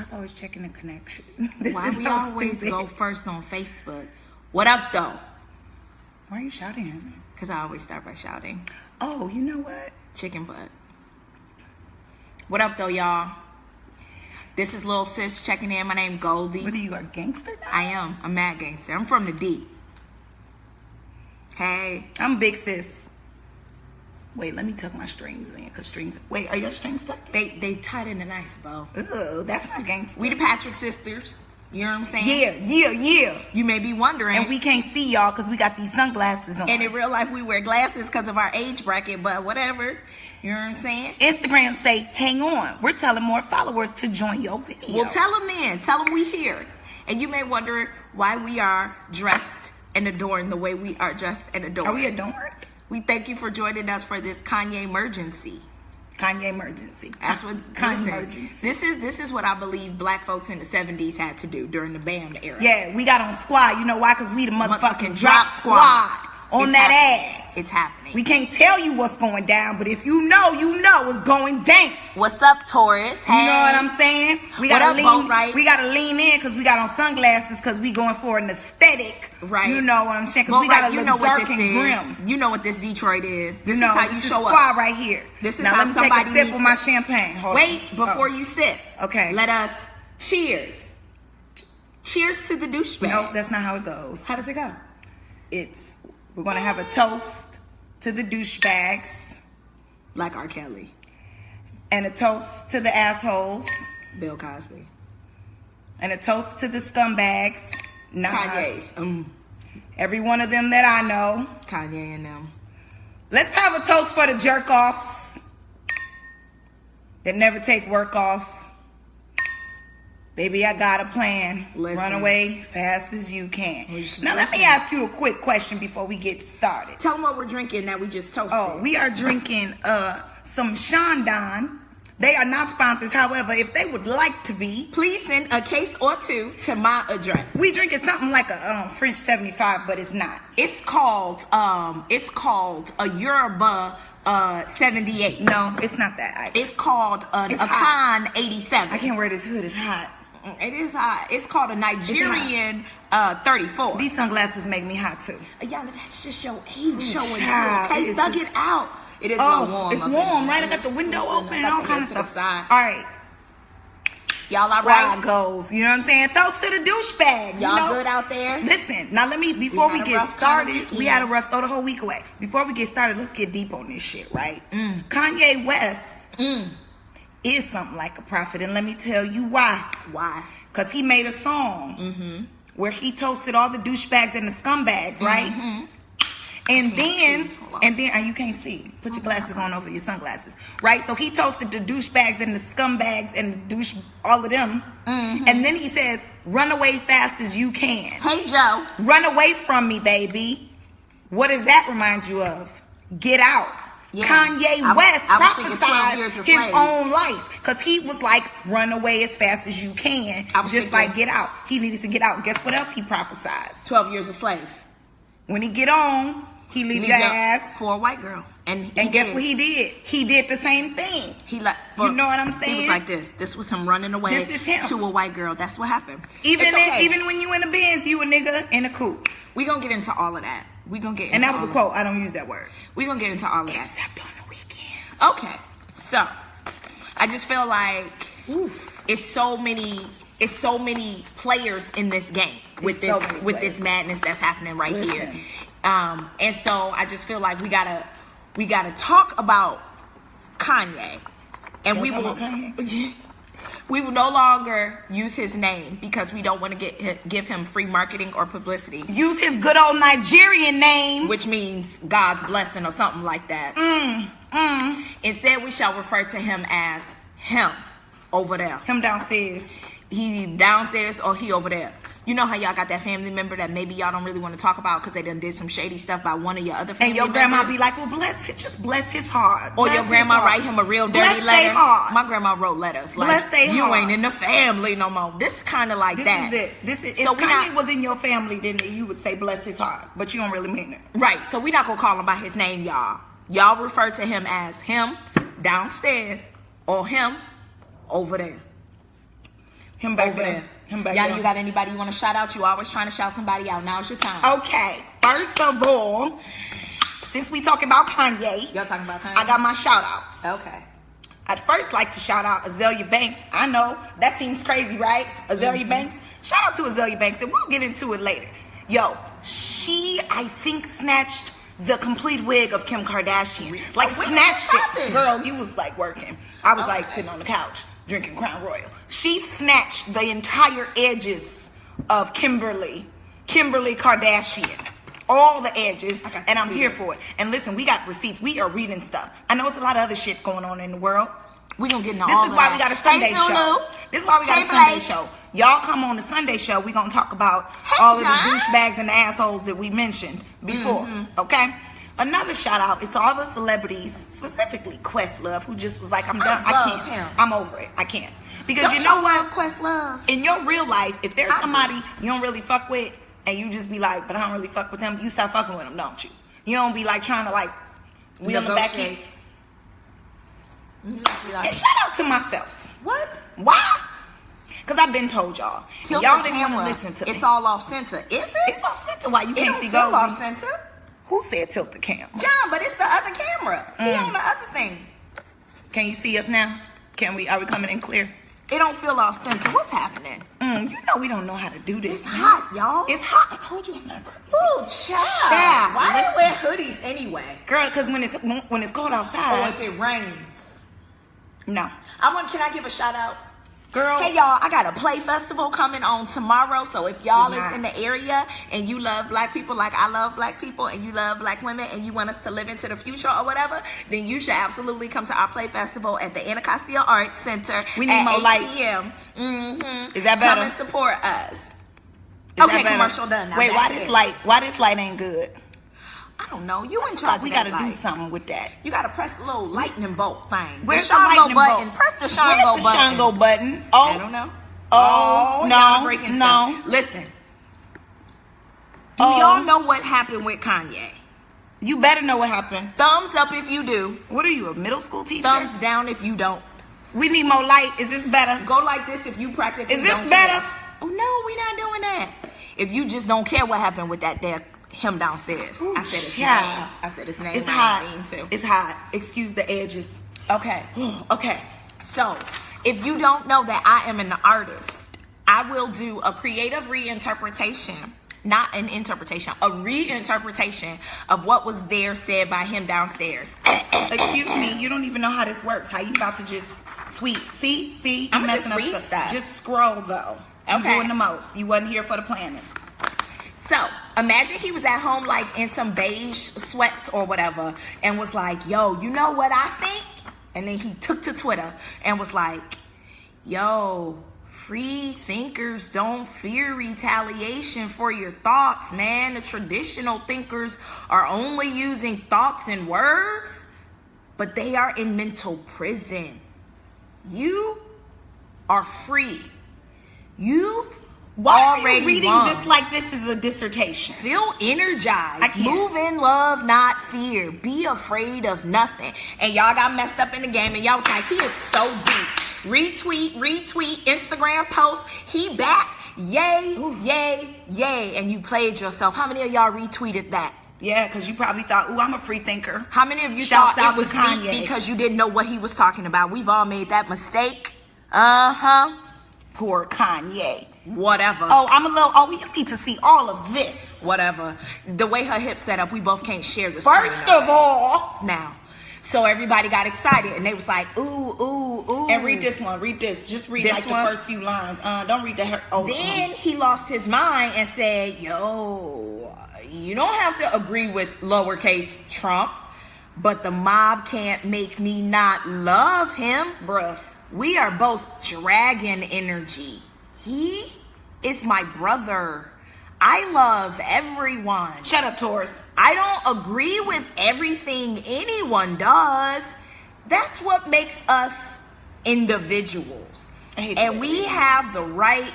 Why's always checking the connection? Why we always go first on Facebook? What up, though? Why are you shouting at me? Because I always start by shouting. Oh, you know what? Chicken butt. What up, though, y'all? This is Lil Sis checking in. My name Goldie. What are you, a gangster now? I am. I'm mad gangster. I'm from the D. Hey. I'm Big Sis. Wait, let me tuck my strings in, cause strings. Wait, are your strings tucked? They tied in a nice bow. Ugh, that's not gangster. We the Patrick sisters. You know what I'm saying? Yeah. You may be wondering. And we can't see y'all because we got these sunglasses on. And in real life, we wear glasses because of our age bracket, but whatever. You know what I'm saying? Instagram say, hang on. We're telling more followers to join your video. Well, tell them then. Tell them we here. And you may wonder why we are dressed and adorned the way we are dressed and adorned. Are we adorned? We thank you for joining us for this Kanye emergency. Kanye emergency. That's what Kanye emergency. This is what I believe black folks in the 70s had to do during the BAM era. Yeah, we got on squad. You know why? Because we the motherfucking drop squad on that ass. It's happening. We can't tell you what's going down, but if you know it's going down. What's up, Taurus? Hey. You know what I'm saying? We What gotta up, lean. Right? We gotta lean in because we got on sunglasses because we going for an aesthetic. Right. You know what I'm saying? Because we gotta look dark and grim. You know what this Detroit is. This is how you this show is squad up right here. This is now how let me take somebody a sip of my champagne. Hold Wait on. before you sip. Okay. Let us cheers. Cheers to the douchebag. No, that's not how it goes. How does it go? We're gonna have a toast to the douchebags, like R. Kelly, and a toast to the assholes, Bill Cosby, and a toast to the scumbags, Nas. Kanye. Every one of them that I know. Kanye and them. Let's have a toast for the jerk offs that never take work off. Baby, I got a plan. Listen. Run away fast as you can. Now, let me ask you a quick question before we get started. Tell them what we're drinking that we just toasted. Oh, we are drinking some Shandon. They are not sponsors. However, if they would like to be, please send a case or two to my address. We drinking something like a French 75, but it's not. It's called a Yoruba 78. No, it's not that either. It's called a Khan 87. I can't wear this hood. It's hot. It is hot. It's called a Nigerian 34. These sunglasses make me hot too. Y'all, that's just your age showing. Child, Okay, thug it out. It is a little warm. It's warm, right? I got the window open and all kind of stuff. All right. Y'all all Squad right? Goes. You know what I'm saying? Toast to the douchebags. Y'all good out there? Listen, now before we get started, we had a rough, throw the whole week away. Before we get started, let's get deep on this shit, right? Kanye West is something like a prophet, and let me tell you why. Why? Because he made a song where he toasted all the douchebags and the scumbags, right? And then you can't see. Put your glasses on over your sunglasses, right? So he toasted the douchebags and the scumbags and all of them. And then he says, "Run away fast as you can." Hey, Joe. Run away from me, baby. What does that remind you of? Get Out. Yeah. Kanye West prophesied his own life because he was like, "Run away as fast as you can," just like Get Out. He needed to get out. Guess what else he prophesied? 12 years a slave. When he get on, he leave your ass for a white girl. And guess what he did? He did the same thing. You know what I'm saying? He was like this. This was him running away to a white girl. That's what happened. Even when you in the Benz, you a nigga in a coupe. We gonna get into all of that. We gonna get into and that was a quote. I don't use that word. We gonna get into all of that. Except on the weekends. Okay. So I just feel like it's so many players in this game with this madness that's happening right here. And so I just feel like we gotta talk about Kanye, and we will no longer use his name because we don't want to give him free marketing or publicity. Use his good old Nigerian name, which means God's blessing or something like that. Instead, we shall refer to him as him over there. Him downstairs. He downstairs or he over there. You know how y'all got that family member that maybe y'all don't really want to talk about because they done did some shady stuff by one of your other family members. And your grandma be like, well, just bless his heart. Or your grandma write him a real dirty letter. My grandma wrote letters like, you ain't in the family no more. This is kind of like that. This is it. If Kanye was in your family, then you would say bless his heart. But you don't really mean it. Right. So we're not going to call him by his name, y'all. Y'all refer to him as him downstairs or him over there. Him back there. Yana, you got anybody you want to shout out? You always trying to shout somebody out. Now's your time. Okay. First of all, since we talking about Kanye. Y'all talking about Kanye? I got my shout outs. Okay. I'd first like to shout out Azalea Banks. I know, that seems crazy, right? Azalea Banks. Shout out to Azalea Banks, and we'll get into it later. Yo, she, I think, snatched the complete wig of Kim Kardashian. Like, snatched it. Girl, you was, like, working. I was, like, sitting on the couch, drinking Crown Royal. She snatched the entire edges of Kimberly Kardashian. All the edges, and I'm here for it. And listen, we got receipts. We are reading stuff. I know it's a lot of other shit going on in the world. We gonna get into all of that. This is why we got a Sunday show. This is why we got a Sunday show. Y'all come on the Sunday show. We gonna talk about all of the douchebags and the assholes that we mentioned before. Okay? Another shout out is to all the celebrities, specifically Questlove, who just was like, I'm done. I can't. Him. I'm over it. I can't. Because you know what? Questlove. In your real life, if there's somebody you don't really fuck with, and you just be like, but I don't really fuck with them, you start fucking with them, don't you? You don't be like trying to like wheel them back in. And shout out to myself. What? Why? Because I've been told y'all. Tilt y'all the didn't want to camera. listen to me. It's all off center. Is it? It's off center. Why you can't see It Goldie? off center. Who said tilt the camera? John, but it's the other camera. He on the other thing. Can you see us now? Are we coming in clear? It don't feel off center. What's happening? You know we don't know how to do this. It's hot, y'all. It's hot. I told you I'm not crazy. Ooh, child. Why do you wear hoodies anyway? Girl, because when it's cold outside. Or if it rains. No. Can I give a shout out? Girl. Hey y'all, I got a play festival coming on tomorrow. So if y'all is in the area and you love black people like I love black people, and you love black women, and you want us to live into the future or whatever, then you should absolutely come to our play festival at the Anacostia Arts Center. We need more light. 8 p.m. Is that better? Come and support us. Is that better? Commercial done. Now wait, why this light ain't good? I don't know. You in charge. We gotta do something with that. You gotta press the little lightning bolt thing. Where's the lightning button? bolt? Press the Shango button. Where's the Shango button? Oh, I don't know. No. Listen. Do y'all know what happened with Kanye? You better know what happened. Thumbs up if you do. What are you, a middle school teacher? Thumbs down if you don't. We need more light. Is this better? Go like this if you practically Is this don't better? care. Oh no, we're not doing that. If you just don't care what happened with that there him downstairs. Ooh, I said his name. I said his name. It's hot. It's hot. Excuse the edges. Okay. Okay. So, if you don't know that I am an artist, I will do a creative reinterpretation, not an interpretation, a reinterpretation of what was there said by him downstairs. Excuse me, you don't even know how this works. How you about to just tweet? See, I'm messing up just stuff. Just scroll though. I'm doing the most. You wasn't here for the planning. So, imagine he was at home like in some beige sweats or whatever and was like, yo, you know what I think? And then he took to Twitter and was like, yo, free thinkers don't fear retaliation for your thoughts, man. The traditional thinkers are only using thoughts and words, but they are in mental prison. You are free. You've Why already are you reading won. this like this is a dissertation? Feel energized. I can't. Move in love, not fear. Be afraid of nothing. And y'all got messed up in the game and y'all was like, he is so deep. Retweet, Instagram post. He back. Yay, yay. And you played yourself. How many of y'all retweeted that? Yeah, because you probably thought, ooh, I'm a free thinker. How many of you Shouts thought out it was to Kanye. deep because you didn't know what he was talking about? We've all made that mistake. Poor Kanye. Whatever. You need to see all of this. Whatever. The way her hips set up, we both can't share the First of all. Now. So everybody got excited and they was like, ooh. And read this one. Read this. Just read This like one? the first few lines. Don't read the... Then he lost his mind and said, yo, you don't have to agree with lowercase Trump, but the mob can't make me not love him. Bruh. We are both dragon energy. He is my brother. I love everyone. Shut up, Taurus. I don't agree with everything anyone does. That's what makes us individuals. And we have the right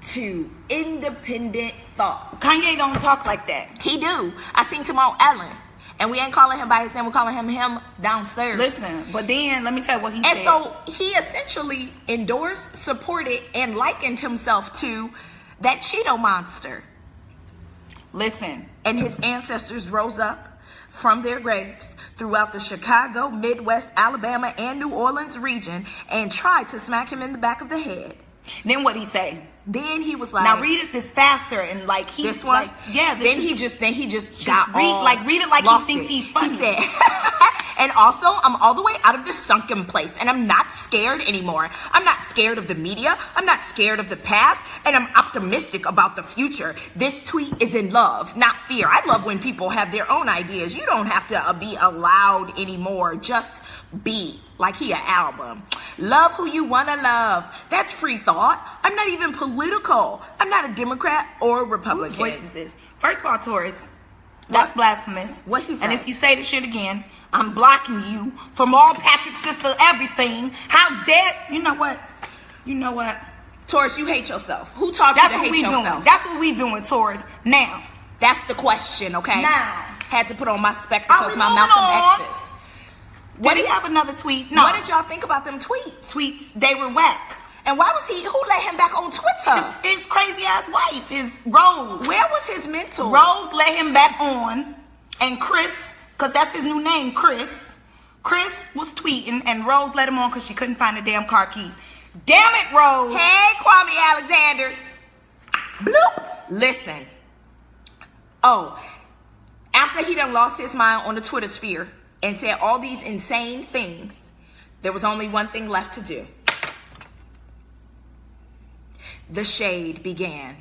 to independent thought. Kanye don't talk like that. He do. I seen him on Ellen. And we ain't calling him by his name. We're calling him downstairs. Listen, but then let me tell you what he said. And so he essentially endorsed, supported, and likened himself to that Cheeto monster. Listen. And his ancestors rose up from their graves throughout the Chicago, Midwest, Alabama, and New Orleans region and tried to smack him in the back of the head. Then what'd he say? Then he was like, now read it this faster and like he this one, like, yeah. Then he just got read it like he thinks he's funny. He said, and also I'm all the way out of this sunken place, and I'm not scared anymore. I'm not scared of the media. I'm not scared of the past, and I'm optimistic about the future. This tweet is in love, not fear. I love when people have their own ideas. You don't have to be allowed anymore. Just be like he an album. Love who you want to love. That's free thought. I'm not even political. I'm not a Democrat or Republican. Whose voice is this? First of all, Taurus, that's blasphemous. What he said? And if you say the shit again, I'm blocking you from all Patrick's sister everything. How dare you know what? You know what? Taurus, you hate yourself. Who taught you to hate yourself? Doing. That's what we doing, Taurus. Now. That's the question, okay? Now. Had to put on my spectacles, my Malcolm X's. Did he have another tweet? No. What did y'all think about them tweets? They were whack. And why was who let him back on Twitter? His crazy ass wife, his Rose. Where was his mentor? Rose let him back on, and Chris, because that's his new name, Chris was tweeting, and Rose let him on because she couldn't find the damn car keys. Damn it, Rose. Hey, Kwame Alexander. Bloop. Listen. Oh, after he done lost his mind on the Twitter sphere and said all these insane things, there was only one thing left to do. The shade began.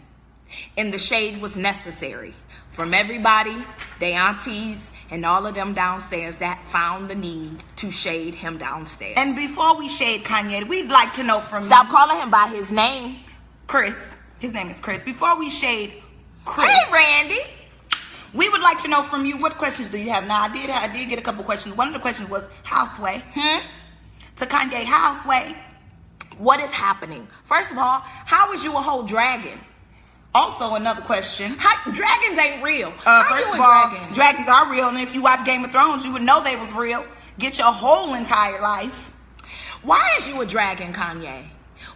And the shade was necessary from everybody, they aunties, and all of them downstairs that found the need to shade him downstairs. And before we shade Kanye, we'd like to know from Stop calling him by his name. Chris. His name is Chris. Before we shade Chris. Hey, Randy. We would like to know from you, what questions do you have? Now, I did get a couple questions. One of the questions was, houseway. To Kanye, houseway. What is happening? First of all, how is you a whole dragon? Also, another question. Dragons ain't real. First of all, dragons are real. And if you watch Game of Thrones, you would know they was real. Get your whole entire life. Why is you a dragon, Kanye?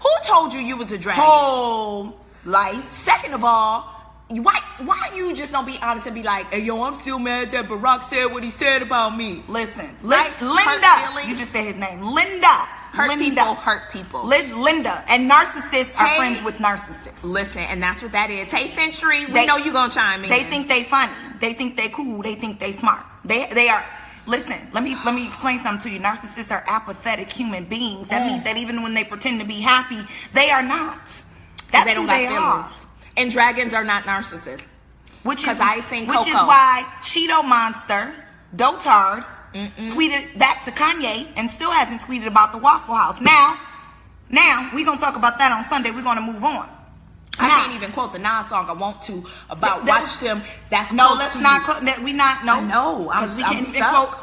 Who told you was a dragon? Whole life. Second of all, why you just don't be honest and be like, hey, yo, I'm still mad that Barack said what he said about me. Listen, like, Linda. You just said his name. Linda. Hurt people. Linda. And narcissists are friends with narcissists. Listen, and that's what that is. Hey, Century, we know you gonna chime in. They think they funny. They think they cool. They think they smart. They are. Listen, let me explain something to you. Narcissists are apathetic human beings. That means that even when they pretend to be happy, they are not. That's who they are. And dragons are not narcissists. Which is why Cheeto Monster, Dotard, tweeted back to Kanye and still hasn't tweeted about the Waffle House. Now we're going to talk about that on Sunday. We're going to move on. I can't even quote the Nas song I want to about watch them. That's no, let's not quote that. We not no. I know. Because we can't even quote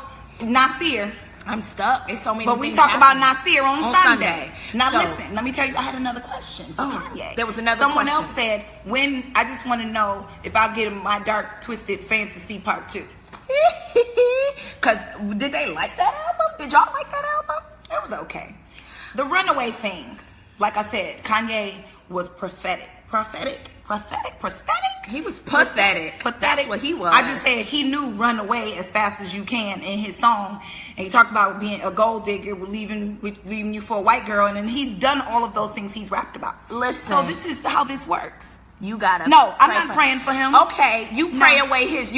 Nasir. I'm stuck. It's so many. But we talk about Nasir on Sunday. Now listen, let me tell you. I had another question for Kanye. There was another. Someone question. else said, "When I just want to know if I'll get my Dark Twisted Fantasy Part 2." Cause did they like that album? Did y'all like that album? It was okay. The Runaway thing, like I said, Kanye was prophetic. He was pathetic. That's what he was. I just said he knew "Run Away as Fast as You Can" in his song, and he talked about being a gold digger, leaving you for a white girl, and then he's done all of those things he's rapped about. Listen, so this is how this works. You gotta. No, I'm not praying for him. Okay, you pray away his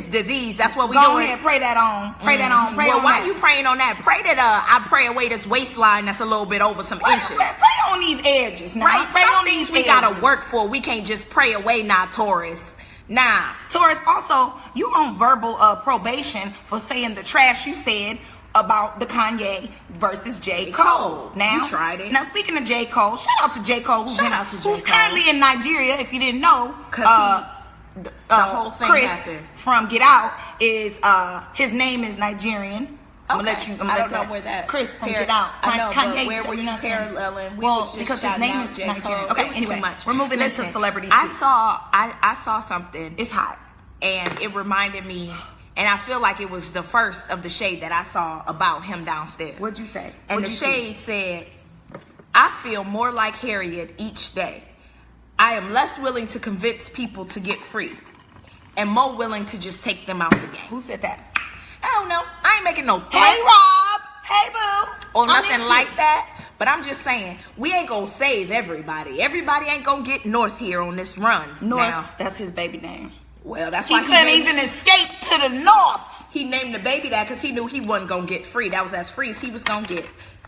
disease. That's what we doing. Go ahead, pray that on. Pray that on. Pray well, on why that. you praying on that? Pray that I pray away this waistline that's a little bit over some inches. Pray on these edges. Now. Right. Pray some on things these we edges. gotta work for. We can't just pray away now, Taurus. Nah. Taurus, also, you on verbal probation for saying the trash you said about the Kanye versus J. Cole. Now, you tried it. Now, speaking of J. Cole, shout out to J. Cole, who's currently in Nigeria, if you didn't know. Because the whole thing Chris happened. From Get Out is, his name is Nigerian. I'm gonna let you. I don't know where that. Chris from Get Out. I know, Kanye, but where were you paralleling? Well, because his name is Nigerian. Okay, anyway, we're moving into celebrities. I saw something. It's hot. And it reminded me, And I feel like it was the first of the shade that I saw about him downstairs. What'd you say? And the shade said, I feel more like Harriet each day. I am less willing to convince people to get free and more willing to just take them out the game. Who said that? I don't know. I ain't making no threats. Hey, Rob. Hey, boo. Or nothing like that. But I'm just saying, we ain't gonna save everybody. Everybody ain't gonna get North here on this run. North, now. That's his baby name. Well, that's he why couldn't even escape to the north. He named the baby that because he knew he wasn't gonna get free. That was as free as he was gonna get.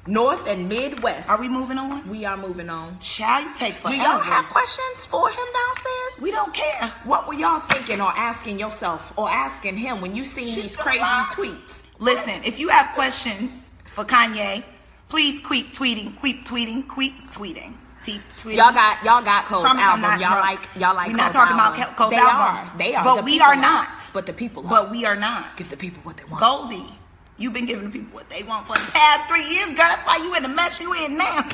North and Midwest. Are we moving on? We are moving on. Child, you take forever. Do y'all have questions for him downstairs? We don't care. What were y'all thinking or asking yourself or asking him when you seen these crazy tweets? Listen, if you have questions for Kanye, please keep tweeting. Y'all got Cole's album. Y'all like. We're not talking about Cole's album. They are. But we are not. But the people are. But we are not. Give the people what they want. Goldie, you've been giving the people what they want for the past 3 years, girl. That's why you in the mess you in now.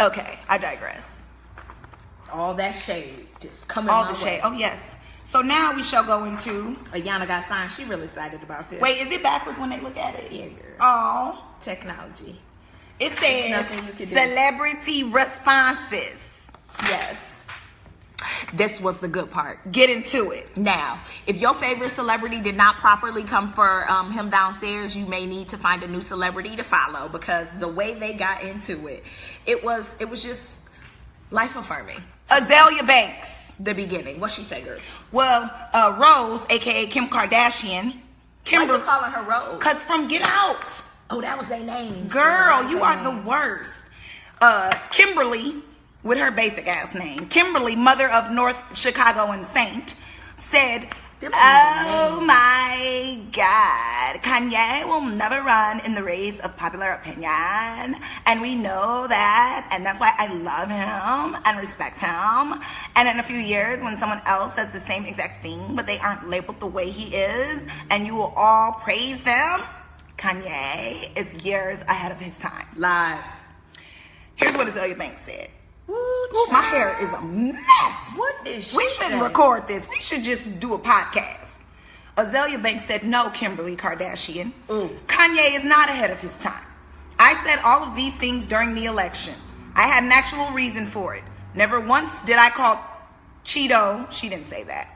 Okay, I digress. All that shade just coming all the shade. Oh yes. So now we shall go into Ayana got signed. She really excited about this. Wait, is it backwards when they look at it? Yeah, girl. Oh, technology. It says celebrity responses. Yes. This was the good part. Get into it. Now, if your favorite celebrity did not properly come for him downstairs, you may need to find a new celebrity to follow, because the way they got into it, it was just life affirming. Azalea Banks. The beginning. What she say, girl? Well, Rose, aka Kim Kardashian. Why you calling her Rose? Cause from Get Out. Oh, that was their name. Girl, you are the worst. Kimberly, with her basic ass name, Kimberly, mother of North Chicago and Saint, said, oh my God, Kanye will never run in the race of popular opinion. And we know that. And that's why I love him and respect him. And in a few years, when someone else says the same exact thing, but they aren't labeled the way he is, and you will all praise them, Kanye is years ahead of his time. Lies. Here's what Azalea Banks said. Ooh, my hair is a mess. What is she We shouldn't record this. We should just do a podcast. Azalea Banks said, no, Kimberly Kardashian. Kanye is not ahead of his time. I said all of these things during the election. I had an actual reason for it. Never once did I call Cheeto, she didn't say that,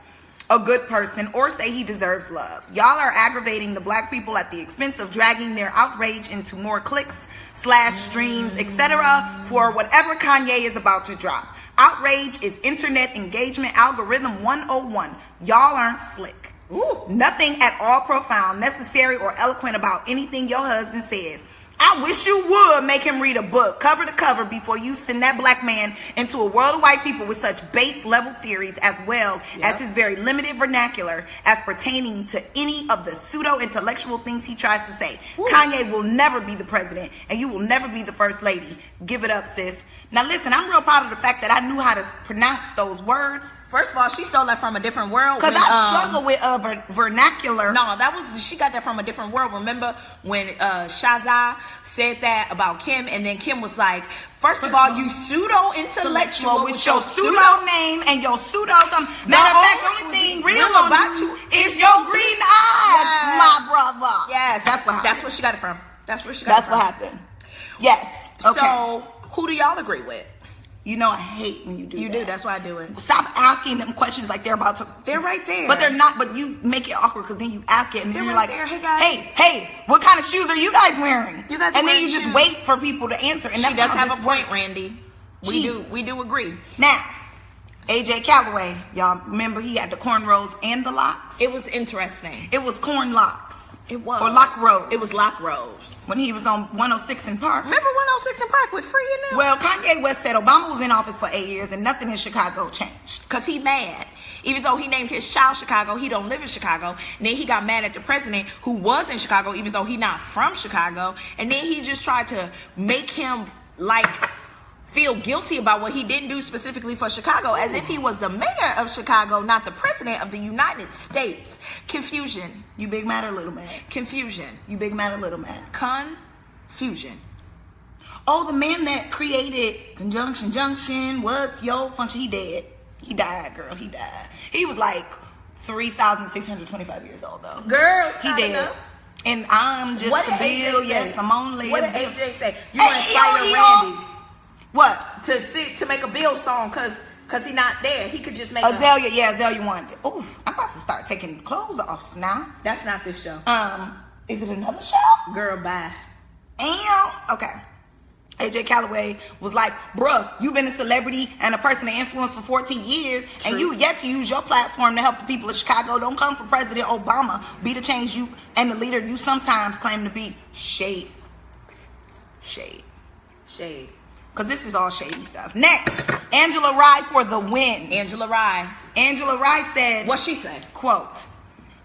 a good person, or say he deserves love. Y'all are aggravating the black people at the expense of dragging their outrage into more clicks, /streams, etc. for whatever Kanye is about to drop. Outrage is internet engagement algorithm 101. Y'all aren't slick. Nothing at all profound, necessary, or eloquent about anything your husband says. I wish you would make him read a book cover to cover before you send that black man into a world of white people with such base level theories, as well as his very limited vernacular as pertaining to any of the pseudo intellectual things he tries to say. Kanye will never be the president, and you will never be the first lady. Give it up, sis. Now listen, I'm real proud of the fact that I knew how to pronounce those words. First of all, she stole that from a different world. Because I struggle with vernacular. No, she got that from a different world. Remember when Shazza said that about Kim, and then Kim was like, first of all, you pseudo-intellectual with your pseudo name and your pseudo something. Matter of fact, the only thing real about you is your green eyes, my brother. Yes, that's what happened. That's where she got it from. That's what happened. Yes. Okay. So, who do y'all agree with? You know I hate when you do that. You do. That's why I do it. Stop asking them questions like they're about to. They're right there. But they're not. But you make it awkward because then you ask it and then you're right like, there. Hey guys. Hey, what kind of shoes are you guys wearing? You guys. And then you just wait for people to answer. And she does have a point, Randy. We do agree. Now, AJ Calloway, y'all remember he had the cornrows and the locks. It was interesting. It was corn locks. It was. Or lock rows. It was lock rows. When he was on 106 in Park. Remember 106 in Park with Free and them? Well, Kanye West said Obama was in office for 8 years and nothing in Chicago changed. Because he mad. Even though he named his child Chicago, he don't live in Chicago. And then he got mad at the president who was in Chicago, even though he not from Chicago. And then he just tried to make him feel guilty about what he didn't do specifically for Chicago, as if he was the mayor of Chicago, not the president of the United States. Confusion. You big mad or little mad? Confusion. You big mad or little mad? Confusion. Oh, the man that created conjunction junction, what's your function? He dead. He died, girl. He died. He was like 3,625 years old though. Girls, he dead. Enough. And I'm just what the bill. Yes, I'm only. What did AJ say? You want to inspire Randy? What to make a Bill song? Cause he not there. He could just make Azalea. Yeah, Azalea wanted. Ooh, I'm about to start taking clothes off now. That's not this show. Is it another show? Girl, bye. Okay. AJ Calloway was like, bruh, you've been a celebrity and a person of influence for 14 years, and you yet to use your platform to help the people of Chicago. Don't come for President Obama. Be the change you and the leader you sometimes claim to be. Shade. Because this is all shady stuff. Next, Angela Rye for the win. Angela Rye said... What'd she say? Quote,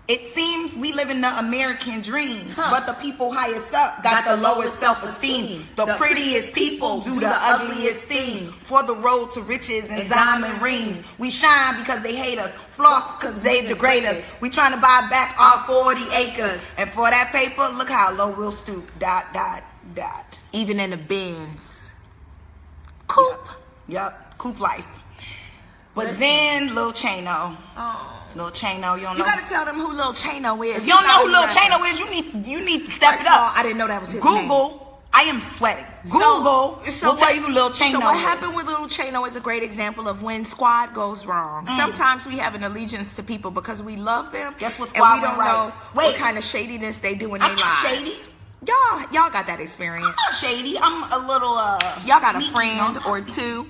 it seems we live in the American dream, but the people highest up got the lowest self-esteem. The prettiest people do the ugliest things. For the road to riches and diamond rings. We shine because they hate us. Floss because they degrade us. We trying to buy back our 40 acres. And for that paper, look how low we'll stoop. ... Even in the bins. Coop. Yep. Coop life. But then Lil Chano. Lil Chano, you don't know. You gotta tell them who Lil Chano is. If you don't know who Lil Chano is, you need to step it up. I didn't know that was his name. Google. I am sweating. Google will tell you who Lil Chano is. So what happened with Lil Chano is a great example of when squad goes wrong. Sometimes we have an allegiance to people because we love them. Guess what squad and we don't know what kind of shadiness they do in their lives. Shady. Y'all got that experience. I'm not shady. I'm a little y'all got a friend or two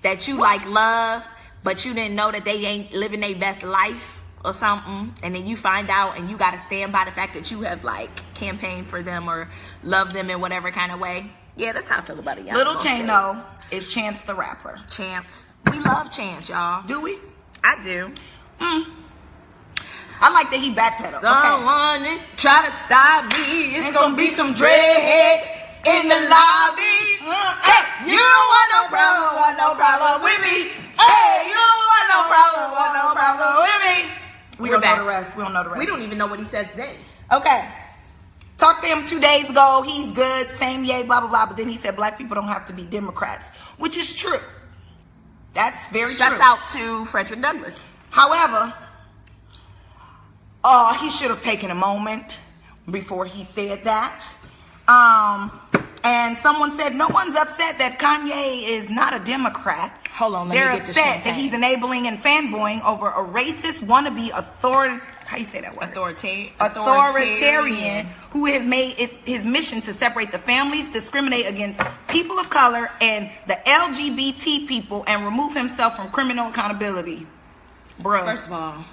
that you love, but you didn't know that they ain't living their best life or something, and then you find out and you got to stand by the fact that you have campaigned for them or love them in whatever kind of way. Yeah, that's how I feel about it. Little Chano is Chance the Rapper. Chance. We love Chance, y'all. Do we? I do. I like that he backpedaled. Someone try to stop me. It's gonna be some dreadhead in the lobby. Hey, you don't want no problem with me. Hey, you don't want no problem with me. We don't know the rest. We don't even know what he says then. Okay. Talked to him 2 days ago. He's good. Same yay, blah, blah, blah. But then he said black people don't have to be Democrats, which is true. That's very true. Shouts out to Frederick Douglass. However, he should have taken a moment before he said that. And someone said no one's upset that Kanye is not a Democrat. Hold on, they're upset that he's enabling and fanboying over a racist wannabe authoritarian who has made it his mission to separate the families, discriminate against people of color and the LGBT people, and remove himself from criminal accountability. Bro, first of all,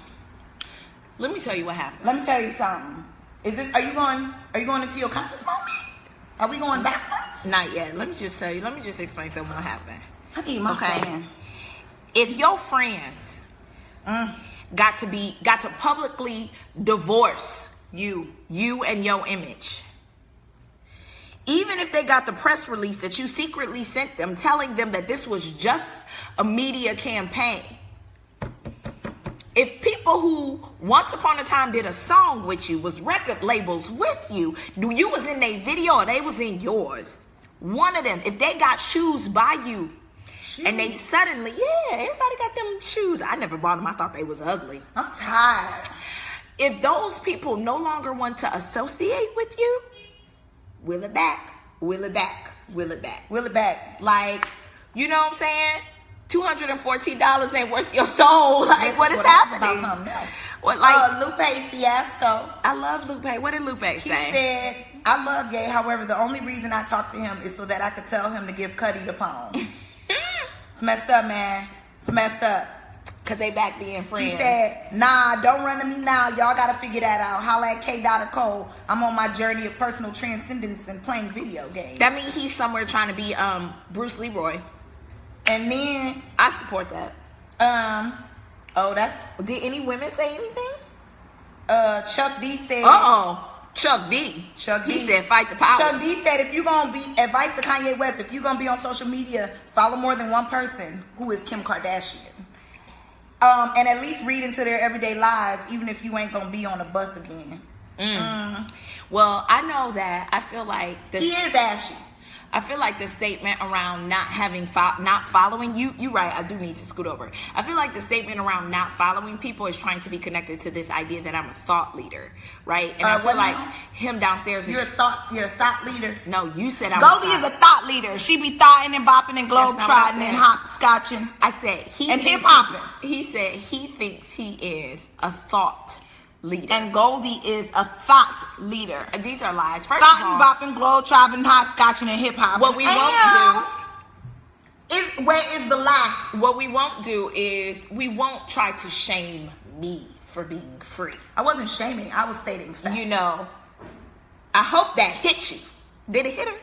let me tell you what happened. Let me tell you something. Are you going into your conscious moment? Are we going backwards? Not yet. Let me just tell you. Let me just explain something what happened. I need my fan. If your friends got to publicly divorce you and your image, even if they got the press release that you secretly sent them telling them that this was just a media campaign, if people who once upon a time did a song with you, was record labels with you, you was in their video or they was in yours, one of them, if they got shoes by you, and they suddenly, everybody got them shoes. I never bought them. I thought they was ugly. I'm tired. If those people no longer want to associate with you, will it back. Like, you know what I'm saying? $214 ain't worth your soul. Like, what is happening? About something else. What, like Lupe Fiasco. I love Lupe. What did Lupe say? He said, I love Ye. However, the only reason I talked to him is so that I could tell him to give Cuddy the phone. It's messed up, man. It's messed up. Because they back being friends. He said, nah, don't run to me now. Y'all got to figure that out. Holla at K. Cole. I'm on my journey of personal transcendence and playing video games. That means he's somewhere trying to be Bruce Leroy. And then I support that. Did any women say anything? Chuck D said. Chuck D. He said, fight the power. Chuck D said, if you're going to be, advice to Kanye West, if you're going to be on social media, follow more than one person who is Kim Kardashian. And at least read into their everyday lives, even if you ain't going to be on a bus again. Well, I know that. I feel like he is ashy. I feel like the statement around not following you right, I do need to scoot over. I feel like the statement around not following people is trying to be connected to this idea that I'm a thought leader, right? And I feel like him downstairs is... You're a thought leader? No, you said I'm Goldie is a thought leader. She be thotting and bopping and globe-trotting and hopscotching. I said and hip-hopping. He said he thinks he is a thought leader. And Goldie is a thought leader. And these are lies. First thought of all, bopping, globe-trotting, hopscotching, and hip-hop. What we won't do... Where is the lie? What we won't do is we won't try to shame me for being free. I wasn't shaming. I was stating facts. You know, I hope that hit you. Did it hit her?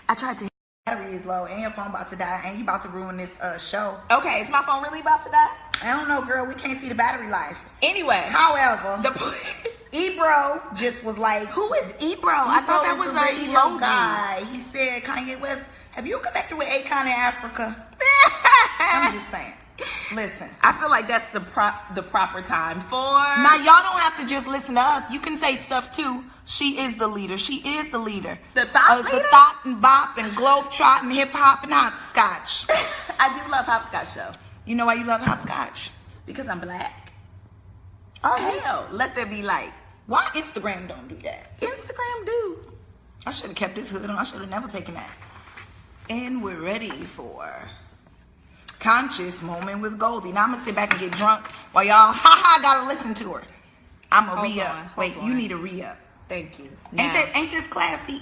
I tried to. Battery is low and your phone about to die and you about to ruin this show. Okay, is my phone really about to die? I don't know, girl. We can't see the battery life. Anyway, however, Ebro just was like, who is Ebro? I thought that was an emoji guy. He said, Kanye West, have you connected with Akon in Africa? I'm just saying. Listen, I feel like that's the proper time for. Now y'all don't have to just listen to us. You can say stuff too. She is the leader. She is the leader. The thought leader? The thought and bop and globe trot and hip hop and hopscotch. I do love hopscotch though. You know why you love hopscotch? Because I'm black. Oh hell, let there be light. Why Instagram don't do that? Instagram do. I should have kept this hood on. I should have never taken that. And we're ready for Conscious Moment with Goldie. Now I'm gonna sit back and get drunk while y'all gotta listen to her. I'm a re-up. Wait, you need a re-up. Thank you. Ain't this classy?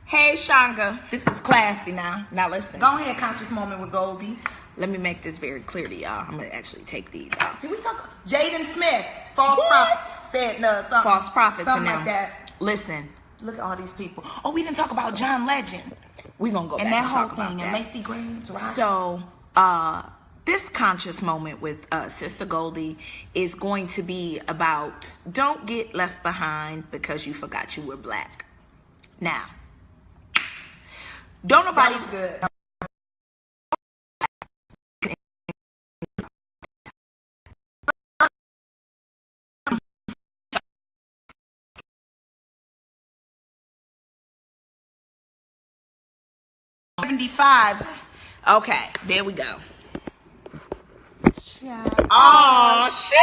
Hey Shanga. This is classy now. Now listen. Go ahead, Conscious Moment with Goldie. Let me make this very clear to y'all. I'm gonna actually take these off. Did we talk? Jaden Smith, false prophet, said no, something. False prophets, something like that. Listen. Look at all these people. Oh, we didn't talk about John Legend. We're gonna go back and and whole talk about thing that. And Macy Greens, right? So, this conscious moment with Sister Goldie is going to be about don't get left behind because you forgot you were black. Now, don't nobody good. $75s. Okay, there we go. Oh shit!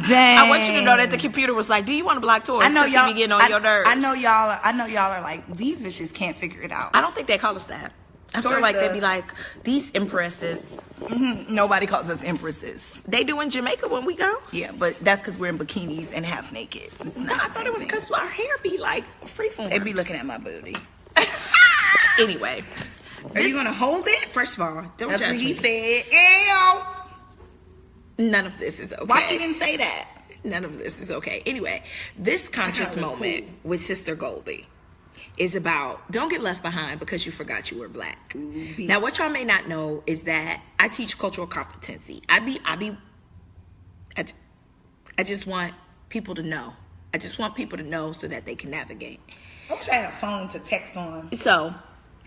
Dang. I want you to know that the computer was like, "Do you want to block tours?" I know y'all be getting on your nerves. I know y'all are like, these bitches can't figure it out. I don't think they call us that. I feel like they'd be like, these empresses. Mm-hmm. Nobody calls us empresses. They do in Jamaica when we go. Yeah, but that's because we're in bikinis and half naked. No, I thought it was because our hair be like freeform. They be looking at my booty. Anyway. Are you gonna hold it? First of all, don't That's judge what he me. said. Ew. None of this is okay. Why he didn't say that? None of this is okay. Anyway, this conscious moment with Sister Goldie is about don't get left behind because you forgot you were black. Now, what y'all may not know is that I teach cultural competency. I just want people to know. I just want people to know so that they can navigate. I wish I had a phone to text on. So,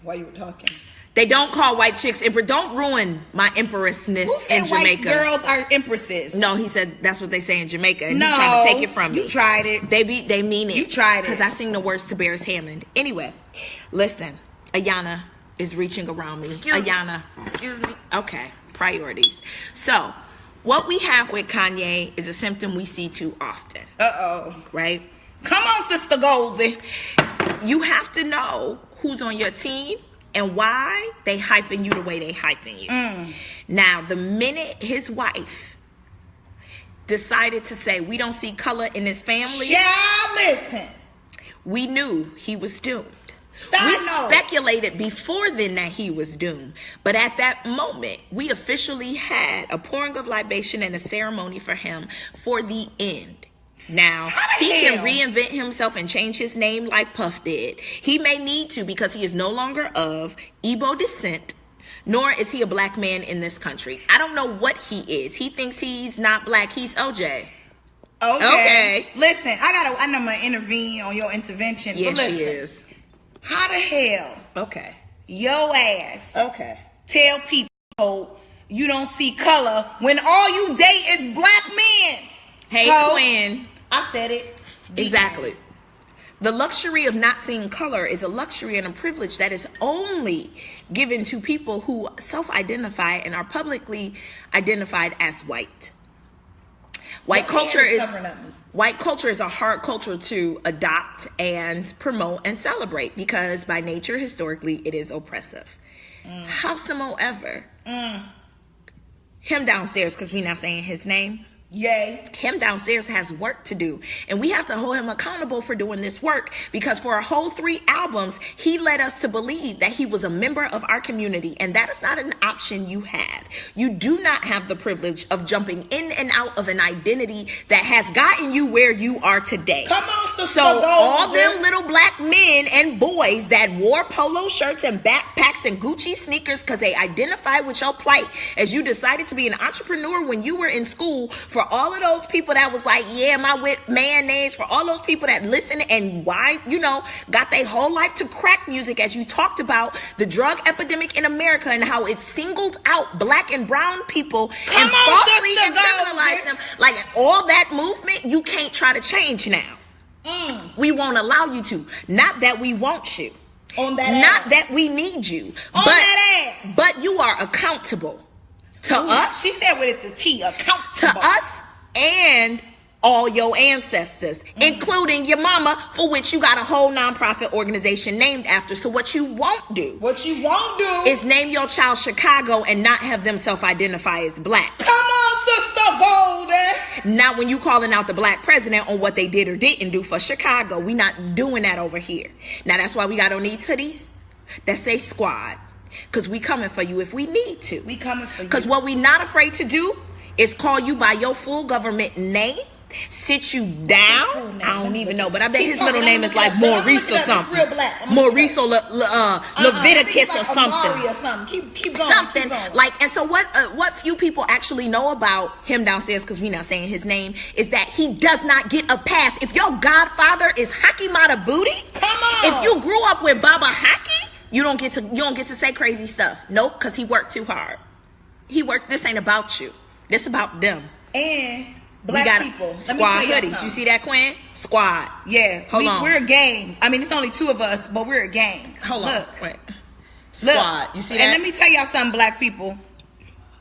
while you were talking. They don't call white chicks emperor. Don't ruin my empressness in Jamaica. White girls are empresses? No, he said that's what they say in Jamaica, and he's trying to take it from me. You tried it. They mean it. You tried it because I sing the words to Bears Hammond. Anyway, listen. Ayana is reaching around me. Ayana. Excuse me. Okay, priorities. So, what we have with Kanye is a symptom we see too often. Right? Come on, Sister Goldie. You have to know who's on your team and why they hyping you the way they hyping you. Now, the minute his wife decided to say, we don't see color in this family. Yeah, listen. We knew he was doomed. We speculated before then that he was doomed. But at that moment, we officially had a pouring of libation and a ceremony for him for the end. Now, he can reinvent himself and change his name like Puff did. He may need to because he is no longer of Igbo descent, nor is he a black man in this country. I don't know what he is. He thinks he's not black. He's OJ. Okay. Listen, I'm going to intervene on your intervention. Yes, but listen, she is. How the hell your ass tell people you don't see color when all you date is black men? Hey, Quinn. I said it. Exactly. The luxury of not seeing color is a luxury and a privilege that is only given to people who self-identify and are publicly identified as white. White culture is a hard culture to adopt and promote and celebrate because by nature, historically, it is oppressive. Howsoever, him downstairs, because we're not saying his name. Yay. Him downstairs has work to do. And we have to hold him accountable for doing this work because for a whole 3 albums, he led us to believe that he was a member of our community. And that is not an option you have. You do not have the privilege of jumping in and out of an identity that has gotten you where you are today. Come on, sister. So all them little black men and boys that wore polo shirts and backpacks and Gucci sneakers because they identified with your plight as you decided to be an entrepreneur when you were in school, for all of those people that was like, yeah, my with mayonnaise, for all those people that listen and why, got their whole life to crack music, as you talked about the drug epidemic in America and how it singled out black and brown people and falsely criminalized them. Like all that movement, you can't try to change now. We won't allow you to. Not that we want you. On that Not ass. that we need you. On that ass. But you are accountable to us. She said with it, the T, accountable. To us and all your ancestors, including your mama, for which you got a whole nonprofit organization named after. So what you won't do is name your child Chicago and not have them self-identify as black. Come on, Sister Golden. Now, when you calling out the black president on what they did or didn't do for Chicago, we not doing that over here. Now, that's why we got on these hoodies that say squad. Because we coming for you if we need to. We coming for you. Because what we not afraid to do is call you by your full government name, sit you down. I don't even know, but I bet his middle name is like Maurice or something. Maurice or Leviticus or something. Keep going. Something Keep going. like, and so what few people actually know about him downstairs, because we're not saying his name, is that he does not get a pass. If your godfather is Haki Matabuti, come on. If you grew up with Baba Haki, you don't get to say crazy stuff. Nope, because he worked too hard. This ain't about you. This about them. And black people. Squad hoodies. You see that, Quinn? Squad. Yeah. We're a gang. I mean, it's only 2 of us, but we're a gang. Hold on. Look. Wait. Squad. You see that? And let me tell y'all something, black people.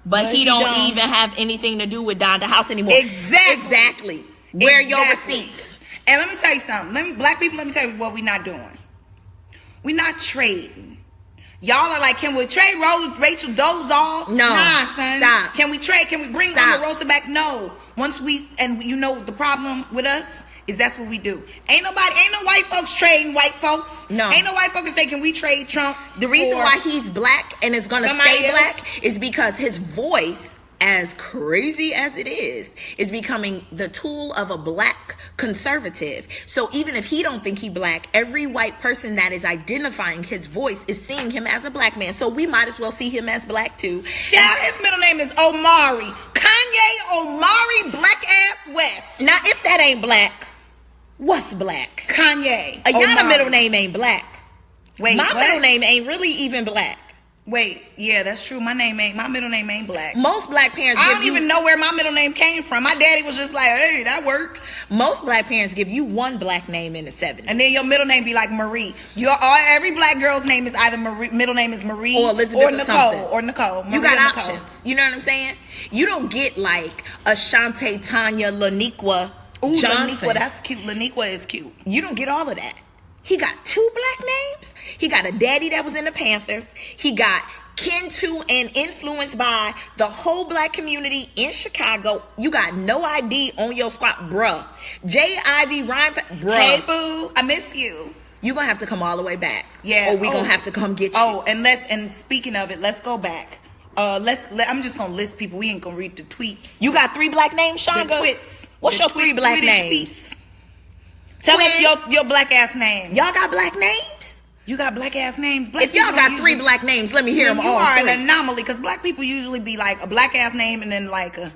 But he don't even have anything to do with Donda House anymore. Exactly. Where your receipts? And let me tell you something. Black people, let me tell you what we're not doing. We're not trading. Y'all are like, can we trade Rachel Dolezal? No. Nah, son. Stop. Can we trade? Can we bring Omarosa back? No. The problem with us is that's what we do. Ain't no white folks trading white folks. No. Ain't no white folks say, can we trade Trump? The reason why he's black and is going to stay black is because his voice, as crazy as it is becoming the tool of a black conservative. So even if he don't think he black, every white person that is identifying his voice is seeing him as a black man. So we might as well see him as black too. Child, his middle name is Omari. Kanye Omari Black Ass West. Now, if that ain't black, what's black? Kanye. Ayana middle name ain't black. Wait, my middle name ain't really even black. Wait, yeah, that's true. My middle name ain't black. Most black parents I don't even know where my middle name came from. My daddy was just like, hey, that works. Most black parents give you one black name in the 70s. And then your middle name be like Marie. Every black girl's name is either Marie, middle name is Marie or Elizabeth or Nicole. Or Nicole. You got options. You know what I'm saying? You don't get like Ashante, Tanya, Laniqua Johnson. Laniqua, that's cute. Laniqua is cute. You don't get all of that. He got 2 black names. He got a daddy that was in the Panthers. He got kin to and influenced by the whole black community in Chicago. You got no ID on your squad, bruh. J. Ivy Ryan, bruh. Hey, boo, I miss you. You're going to have to come all the way back. Yeah. Or we going to have to come get you. And speaking of it, let's go back. I'm just going to list people. We ain't going to read the tweets. You got 3 black names, Shonda? The twits. What's your 3 black names? Tweets. Tell us your black ass names. Y'all got black names? You got black ass names? Black if y'all got 3 black names, let me hear them all. You are 3. an anomaly because black people usually be like a black ass name and then like a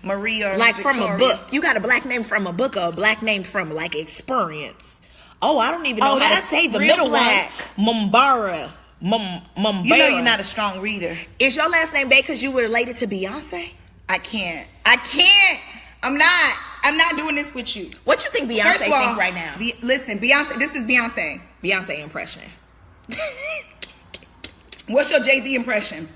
Marie or like Victoria. From a book. You got a black name from a book or a black name from like experience. Oh, I don't even know how to say the middle black. Mumbara. Mumbara. You know you're not a strong reader. Is your last name Bay because you were related to Beyonce? I can't. I'm not. I'm not doing this with you. What you think Beyonce think right now? Listen, Beyonce. This is Beyonce. Beyonce impression. What's your Jay-Z impression?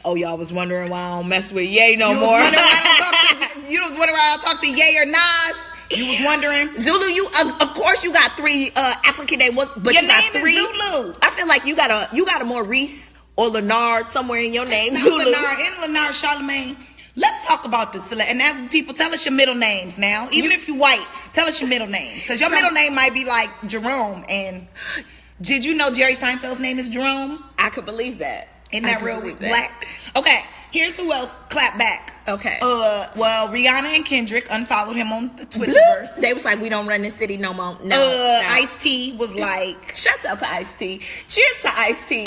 Oh, y'all was wondering why I don't mess with Ye no more. You was wondering why I don't talk to Ye or Nas. You was wondering. Zulu, you of course you got 3 African names, but your you got name 3. Is Zulu. I feel like you got a Maurice or Leonard somewhere in your name. Zulu. Leonard Charlemagne. Let's talk about this. And as people, tell us your middle names now. Even if you're white, tell us your middle names. Because your middle name might be like Jerome. And did you know Jerry Seinfeld's name is Jerome? I could believe that. Isn't that real black? Okay, here's who else clap back. Okay. Well, Rihanna and Kendrick unfollowed him on the Twitterverse. They was like, we don't run this city no more. No. Ice-T was like... Shouts out to Ice-T. Cheers to Ice-T.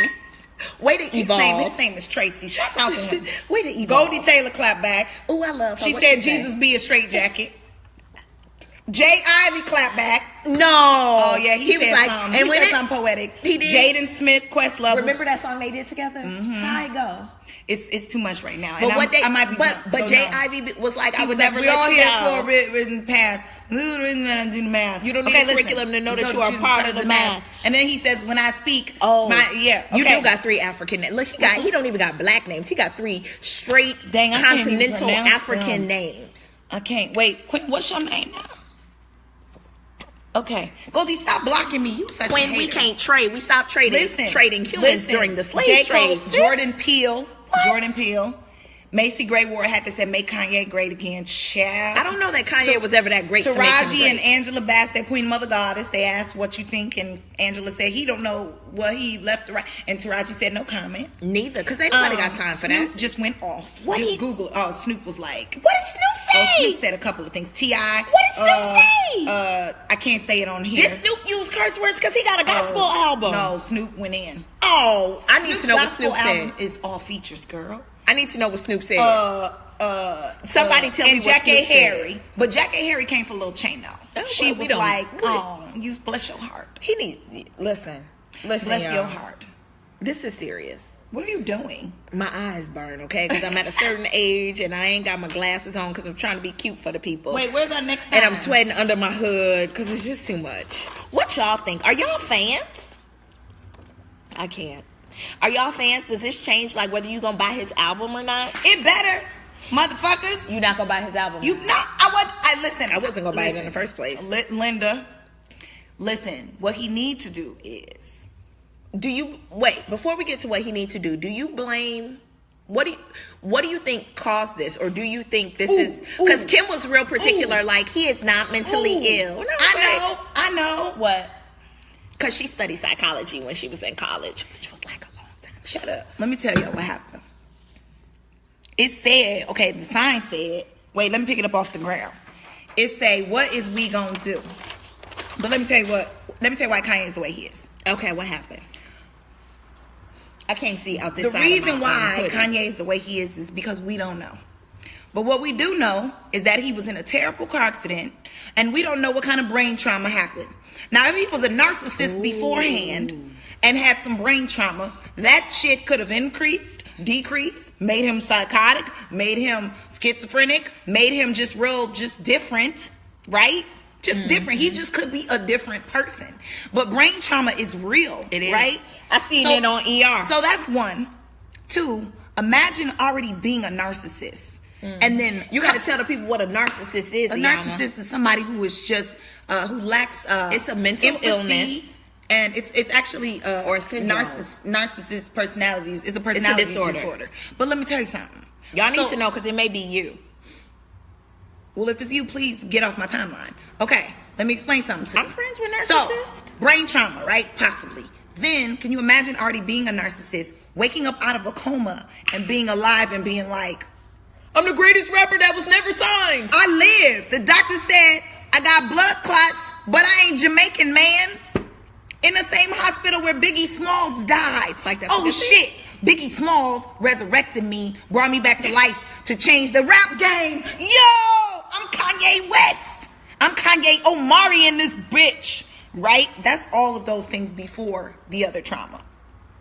Way to evolve. His name is Tracy. Shouts out to him. Way to evolve. Goldie Taylor clap back. Oh, I love her. She said Jesus be a straitjacket. Jay Ivy clap back. No. Oh yeah, he said like, something. He said something poetic. He did. Jaden Smith, Questlove. Remember that song they did together? Mm-hmm. How it go? It's too much right now. But I might be but so Jay no. Ivy was like, he I would was never like, let you down. down. We all here for a written path. Do the math. You don't need a curriculum to know that you are part of the math. And then he says, when I speak, you do got 3 African names. Look, he don't even got black names. He got 3 straight continental African names. I can't wait. Quinn, what's your name now? Okay, Goldie, stop blocking me. You such a hater. We can't trade. We stopped trading humans during the slave trade. Jordan Peele. Macy Gray Ward had to say, make Kanye great again. Child. I don't know that Kanye was ever that great. Taraji and Angela Bassett, Queen Mother Goddess, they asked what you think, and Angela said he don't know what he left to right. And Taraji said no comment. Neither, because ain't nobody got time for Snoop that. Just went off. What just Google. Oh, Snoop was like, what did Snoop say? Oh, Snoop said a couple of things. T.I. What did Snoop say? I can't say it on here. Did Snoop use curse words because he got a gospel album? No, Snoop went in. Oh, I need to know what Snoop said. Is all features, girl. I need to know what Snoop said. Somebody tell me what Jack Snoop A. Harry. But Jack A. Harry came for Lil Chain though. She was like, you bless your heart. He need listen, bless your heart. This is serious. What are you doing? My eyes burn, okay? Because I'm at a certain age and I ain't got my glasses on because I'm trying to be cute for the people. Wait, where's our next sign? And I'm sweating under my hood because it's just too much. What y'all think? Are y'all fans? I can't. Are y'all fans? Does this change like whether you gonna buy his album or not? It better, motherfuckers. You not gonna buy his album? I wasn't gonna buy it in the first place. Linda, listen. What he need to do is, before we get to what he needs to do you blame? What do you think caused this, or do you think this is because Kim was real particular? Like he is not mentally ill. I know. What? Because she studied psychology when she was in college, which was like a long time. Shut up. Let me tell you what happened. It said, okay, the sign said, wait, let me pick it up off the ground. It say, what is we gonna do? But let me tell you why Kanye is the way he is. Okay, what happened? I can't see out this side. The reason why Kanye is the way he is because we don't know. But what we do know is that he was in a terrible car accident, and we don't know what kind of brain trauma happened. Now, if he was a narcissist beforehand and had some brain trauma, that shit could have increased, decreased, made him psychotic, made him schizophrenic, made him just different, right? Just different. He just could be a different person. But brain trauma is real, it is. Right? I seen it on ER. So that's 1. 2, imagine already being a narcissist. And then you got to tell the people what a narcissist is. A narcissist is somebody who is just who lacks it's a mental empathy, illness, and it's actually or narcissist personalities. It's a personality disorder. But let me tell you something. Y'all need to know because it may be you. Well, if it's you, please get off my timeline. Okay, let me explain something to you. I'm friends with narcissists. So, brain trauma, right? Possibly. Then, can you imagine already being a narcissist, waking up out of a coma and being alive and being like, I'm the greatest rapper that was never signed. I lived. The doctor said I got blood clots, but I ain't Jamaican, man. In the same hospital where Biggie Smalls died. Like that. Oh shit. Biggie Smalls resurrected me, brought me back to life to change the rap game. Yo, I'm Kanye West. I'm Kanye Omari in this bitch. Right? That's all of those things before the other trauma.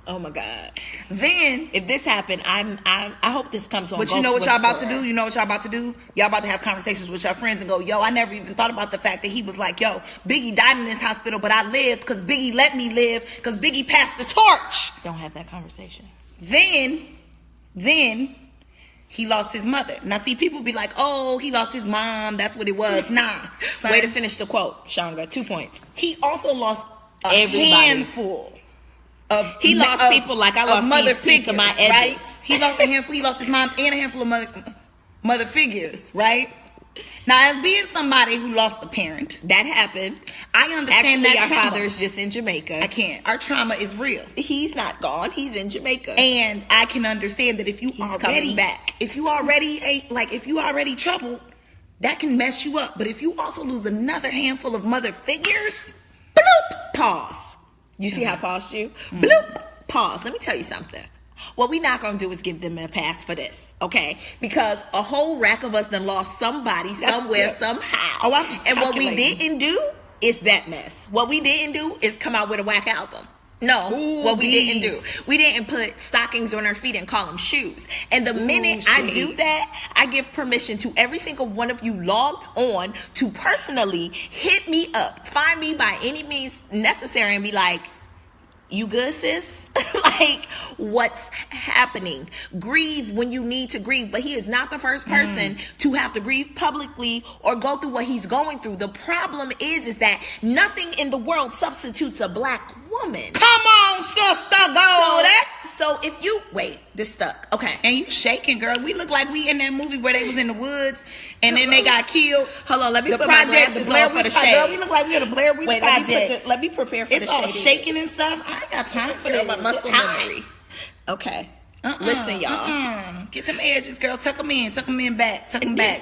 Oh my God. Then, if this happened, I hope this comes on. But you know what y'all about to do? You know what y'all about to do? Y'all about to have conversations with your friends and go, yo, I never even thought about the fact that he was like, yo, Biggie died in this hospital, but I lived because Biggie let me live because Biggie passed the torch. Don't have that conversation. Then he lost his mother. Now, see, people be like, oh, he lost his mom. That's what it was. Nah. Son, way to finish the quote, Shanga. 2 points. He also lost a handful of people like I lost mother these figures, of my edges. Right? He lost a handful. He lost his mom and a handful of mother figures, right? Now, as being somebody who lost a parent, that happened. I understand Actually, that our trauma. father is just in Jamaica. I can't. Our trauma is real. He's not gone. He's in Jamaica, and I can understand that if you already back, if you already troubled, that can mess you up. But if you also lose another handful of mother figures, bloop, pause. You see how I paused you? Bloop, pause. Let me tell you something. What we not gonna do is give them a pass for this, okay? Because a whole rack of us done lost somebody somewhere, somehow. Oh, and what we didn't do is that mess. What we didn't do is come out with a whack album. No, what we didn't do. We didn't put stockings on our feet and call them shoes. And the minute I do that, I give permission to every single one of you logged on to personally hit me up, find me by any means necessary and be like, you good, sis? Like, what's happening? Grieve when you need to grieve, but he is not the first person to have to grieve publicly or go through what he's going through. The problem is that nothing in the world substitutes a black woman. Come on, sister, go there. So if you wait, this stuck. Okay. And you shaking, girl. We look like we in that movie where they was in the woods and then they got killed. Hold on, let me the put project, my the Blair Witch Project. Girl, we look like we in the Blair Witch Project. Let me prepare for it's all shaking and stuff. I ain't got time for that. My muscle memory. Okay. Listen, y'all. Get them edges, girl. Tuck them in. Tuck them in back. Tuck them back.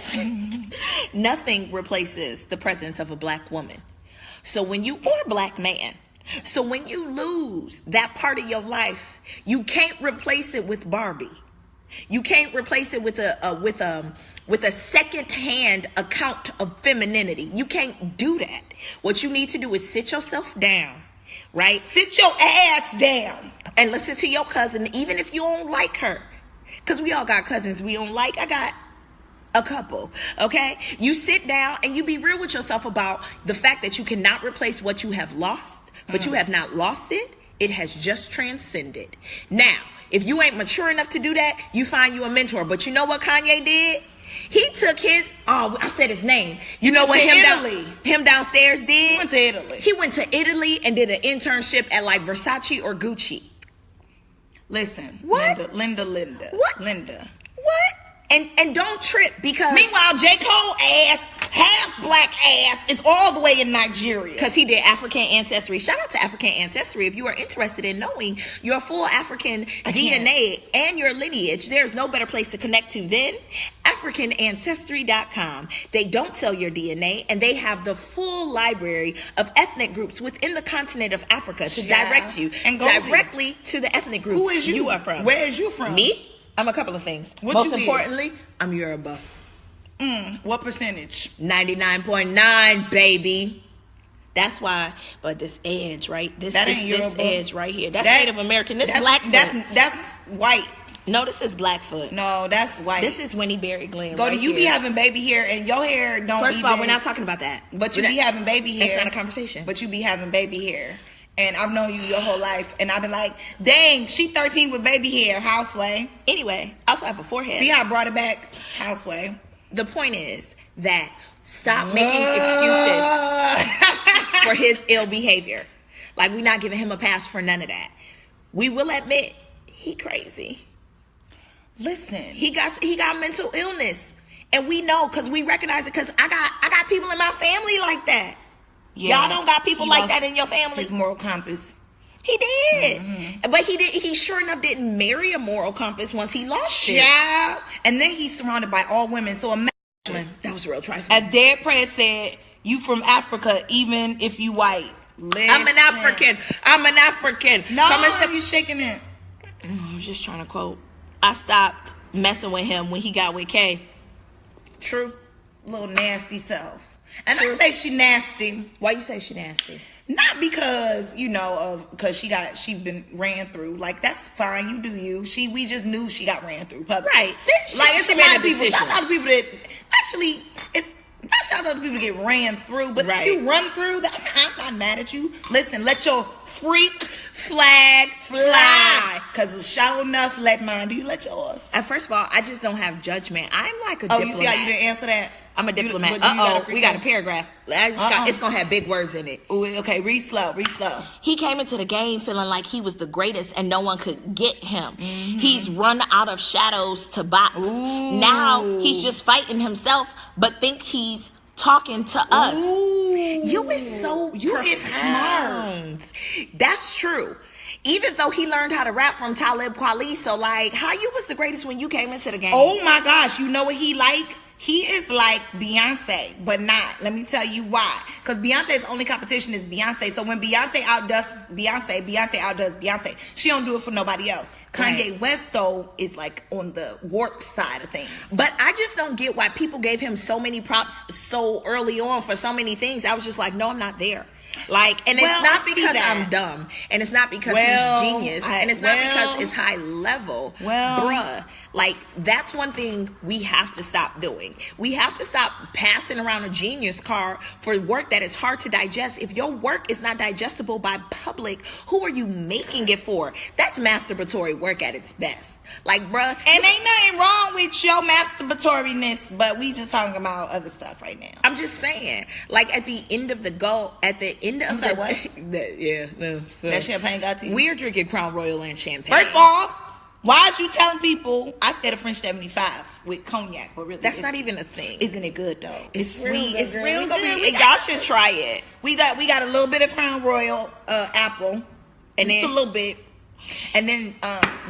Nothing replaces the presence of a black woman. So when you, or a black man, so when you lose that part of your life, you can't replace it with Barbie. You can't replace it with a second-hand account of femininity. You can't do that. What you need to do is sit yourself down, right? Sit your ass down and listen to your cousin, even if you don't like her, because we all got cousins we don't like. I got a couple, okay? You sit down and you be real with yourself about the fact that you cannot replace what you have lost. But you have not lost it. It has just transcended. Now, if you ain't mature enough to do that, you find you a mentor. But you know what Kanye did? He took his, I said his name. You know what him downstairs did? He went to Italy. He went to Italy and did an internship at like Versace or Gucci. Listen. What? Linda. What? Linda. What? And don't trip because... Meanwhile, J. Cole ass, half black ass, is all the way in Nigeria. Because he did African ancestry. Shout out to African ancestry. If you are interested in knowing your full African DNA and your lineage, there's no better place to connect to than AfricanAncestry.com. They don't sell your DNA, and they have the full library of ethnic groups within the continent of Africa to direct you directly to the ethnic group. Who is you? You are from. Where is you from? Me? I'm a couple of things. Most importantly, I'm Yoruba. What percentage? 99.9, baby. That's why. But this edge, right? This edge right here. That's Native American. This Blackfoot. That's white. No, this is Blackfoot. No, that's white. This is Winnie Berry Glenn. You be having baby hair and your hair don't. First of all, we're not talking about that. But you be having baby hair. It's not a conversation. But you be having baby hair. And I've known you your whole life. And I've been like, dang, she 13 with baby hair. Houseway. Anyway, I also have a forehead. See how I brought it back? Houseway. The point is that stop making excuses for his ill behavior. Like, we're not giving him a pass for none of that. We will admit he crazy. Listen. He got mental illness. And we know because we recognize it because I got people in my family like that. Yeah, y'all don't got people like that in your family. His moral compass. He did. Mm-hmm. But he sure enough didn't marry a moral compass once he lost it. Yeah. And then he's surrounded by all women. So imagine. That was real trifling. As Dead Prez said, you from Africa, even if you white. Listen. I'm an African. No, you shaking it. I was just trying to quote. I stopped messing with him when he got with Kay. True. Little nasty self. And I say she nasty. Why you say she nasty? Not because, because she been ran through. Like, that's fine. You do you. We just knew she got ran through publicly. Right. Like, it's a lot of people. Shout out to people that actually, it's not shout out to people that get ran through, but if you run through, I'm not mad at you. Listen, let your freak flag fly. Because sure enough, let mine. Do you let yours? First of all, I just don't have judgment. I'm like a diplomat. You see how you didn't answer that? I'm a diplomat. We got a paragraph. It's going to have big words in it. Ooh, okay, read slow. He came into the game feeling like he was the greatest and no one could get him. Mm-hmm. He's run out of shadows to box. Ooh. Now he's just fighting himself, but think he's talking to us. Ooh. You is smart. That's true. Even though he learned how to rap from Talib Kweli, so like, how you was the greatest when you came into the game? Oh my gosh, you know what he like? He is like Beyonce, but not. Let me tell you why. Because Beyonce's only competition is Beyonce. So when Beyonce outdoes Beyonce. She don't do it for nobody else. Kanye West, though, is like on the warped side of things. But I just don't get why people gave him so many props so early on for so many things. I was just like, no, I'm not there. Like, and it's not because I'm dumb, and it's not because he's genius, and it's not because it's high level. Bruh, like, that's one thing we have to stop doing. We have to stop passing around a genius card for work that is hard to digest. If your work is not digestible by public, who are you making it for? That's masturbatory work at its best. Like, bruh. And ain't nothing wrong with your masturbatoriness, but we just talking about other stuff right now. I'm just saying, like, at the end of the what? That champagne got to you? We're drinking Crown Royal and champagne. First of all, why is you telling people I said a French 75 with cognac, but really that's not even a thing. Isn't it good though? It's sweet. It's real good. Y'all should try it. We got a little bit of Crown Royal apple, and just a little bit. And then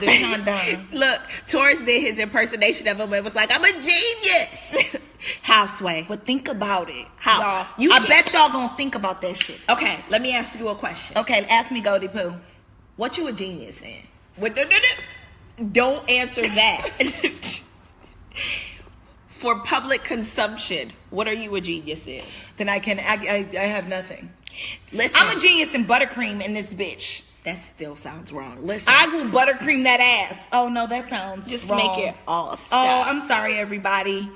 the Chandon. Look, Taurus did his impersonation of him and was like, I'm a genius. How, Sway? But think about it. How? Y'all, I bet y'all gonna think about that shit. Okay, let me ask you a question. Okay, ask me, Goldie Pooh. What you a genius in? Don't answer that. For public consumption, what are you a genius in? Then I have nothing. Listen, I'm a genius in buttercream in this bitch. That still sounds wrong. Listen, I will buttercream that ass. Oh no, that sounds just wrong. Make it all stop. Oh, I'm sorry, everybody.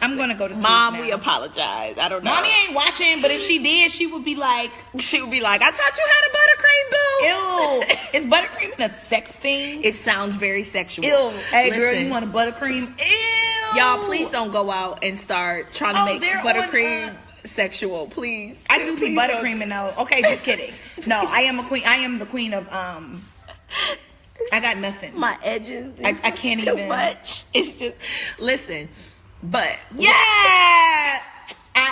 I'm gonna go to sleep Mom, now. we apologize. I don't know. Mommy ain't watching, but if she did, she would be like, I taught you how to buttercream, boo. Ew. Is buttercream a sex thing? It sounds very sexual. Ew. Hey, girl, you want a buttercream? Ew. Y'all, please don't go out and start trying to make buttercream sexual, please. I do be buttercreaming though. Okay, just kidding. No, I am a queen. I am the queen of I got nothing. My edges. I can't too even. Much. It's just listen. But yeah, I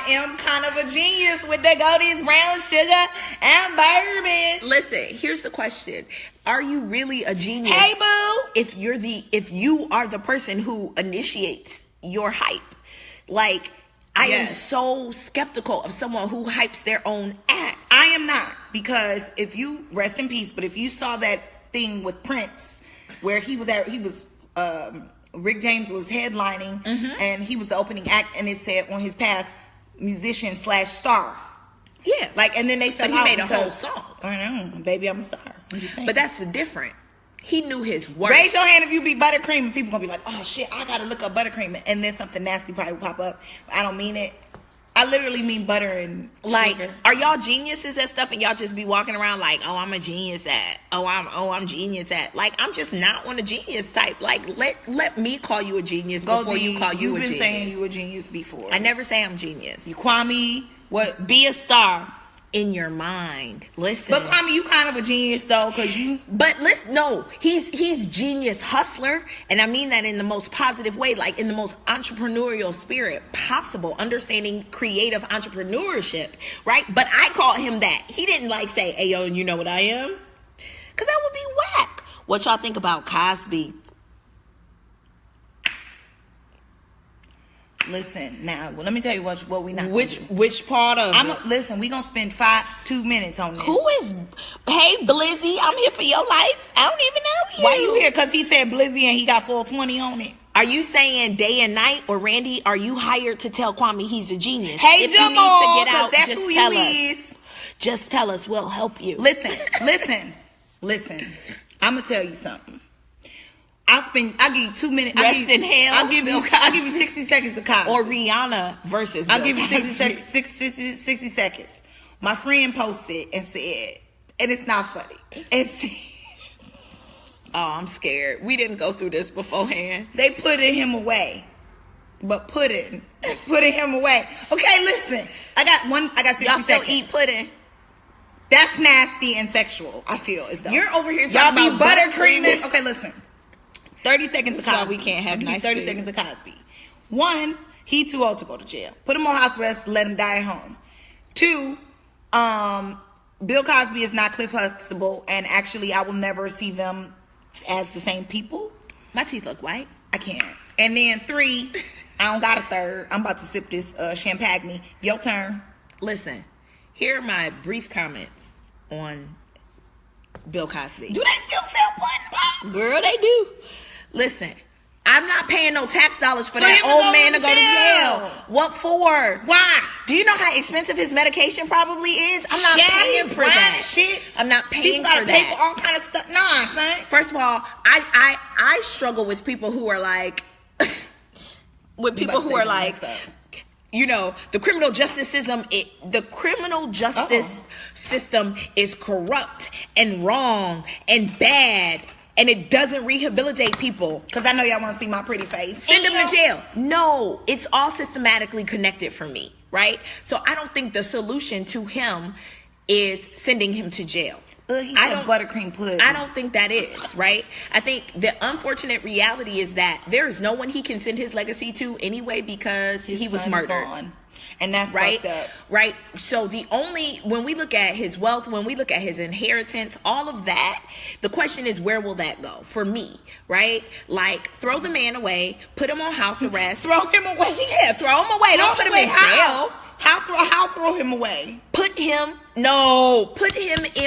am kind of a genius with the Goldie's brown sugar and bourbon. Listen, here's the question: are you really a genius? Hey, boo. If you are the person who initiates your hype, like. I am so skeptical of someone who hypes their own act. I am not, because if you rest in peace, but if you saw that thing with Prince where Rick James was headlining and he was the opening act, and it said on his pass musician/star. Yeah, like, and then they fell out. He made a whole song. I know, baby, I'm a star. I'm just saying. But that's different. He knew his work. Raise your hand if you be buttercream, and people gonna be like, oh shit, I gotta look up buttercream, and then something nasty probably will pop up. I don't mean it. I literally mean butter and like sugar. Are y'all geniuses at stuff and y'all just be walking around like, oh, I'm a genius at, I'm genius at, like, I'm just not on a genius type. Like, let me call you a genius before you call you a genius. You've been saying you a genius before. I never say I'm genius. You Kwame, what? Be a star in your mind. Listen. But Kwame, you kind of a genius though, because you. But listen, no, he's genius hustler, and I mean that in the most positive way, like in the most entrepreneurial spirit possible, understanding creative entrepreneurship, right? But I call him that. He didn't like say, "Hey yo, you know what I am," because that would be whack. What y'all think about Cosby? Listen, now, well, let me tell you what we not. Which part of it? Listen, we gonna spend 2 minutes on this. Who is? Hey, Blizzy, I'm here for your life. I don't even know you. Why you here? Because he said Blizzy and he got full 20 on it. Are you saying day and night, or Randy? Are you hired to tell Kwame he's a genius? Hey, if you need to get out, that's just who tell you us. is. Just tell us, we'll help you. Listen. I'm gonna tell you something. I'll give you 2 minutes. Rest in hell. I'll give you 60 seconds of Cosby. Or Rihanna versus I'll Bill give you Cosby. 60 seconds. My friend posted and said, and it's not funny. Oh, I'm scared. We didn't go through this beforehand. They putting him away. But putting him away. Okay, listen. I got 60 seconds. Y'all still eat pudding? That's nasty and sexual, I feel. You're over here talking y'all be about buttercreaming. Okay, listen. 30 seconds of Cosby. We can't have nice 30 food. seconds of Cosby. 1, he too old to go to jail. Put him on house arrest, let him die at home. 2, Bill Cosby is not Cliff Huxtable, and actually I will never see them as the same people. My teeth look white. I can't. And then 3, I don't got a third. I'm about to sip this champagne. Your turn. Listen, here are my brief comments on Bill Cosby. Do they still sell pudding pops? Girl, they do. Listen, I'm not paying no tax dollars for that old man to go to jail. What for? Why? Do you know how expensive his medication probably is? I'm not paying for that shit. I'm not paying for that. Pay for all kind of stuff. Nah, son. First of all, I struggle with people who are like, you know, the criminal justice system. The criminal justice system is corrupt and wrong and bad. And it doesn't rehabilitate people. Because I know y'all want to see my pretty face. Send them to jail. No, it's all systematically connected for me, right? So I don't think the solution to him is sending him to jail. He's a buttercream pudding. I don't think that is, right? I think the unfortunate reality is that there is no one he can send his legacy to anyway because he was murdered. Gone. And that's right, fucked up. Right. So when we look at his wealth, when we look at his inheritance, all of that, the question is, where will that go for me? Right? Like, throw the man away, put him on house arrest. Throw him away. Yeah, throw him away. Don't put him in jail. How throw him away? Put him in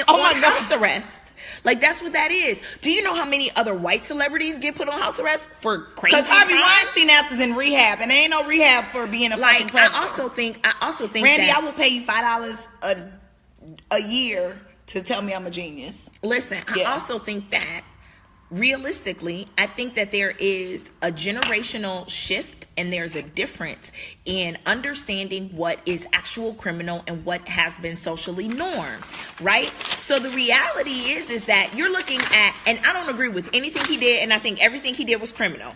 on house arrest. Like, that's what that is. Do you know how many other white celebrities get put on house arrest for crazy crimes? Because Harvey Weinstein ass is in rehab, and there ain't no rehab for being a fucking predator. I also think Randy, that, I will pay you $5 a year to tell me I'm a genius. Listen, yeah. I also think that realistically, I think that there is a generational shift and there's a difference in understanding what is actual criminal and what has been socially normed, right? So the reality is that you're looking at, and I don't agree with anything he did, and I think everything he did was criminal.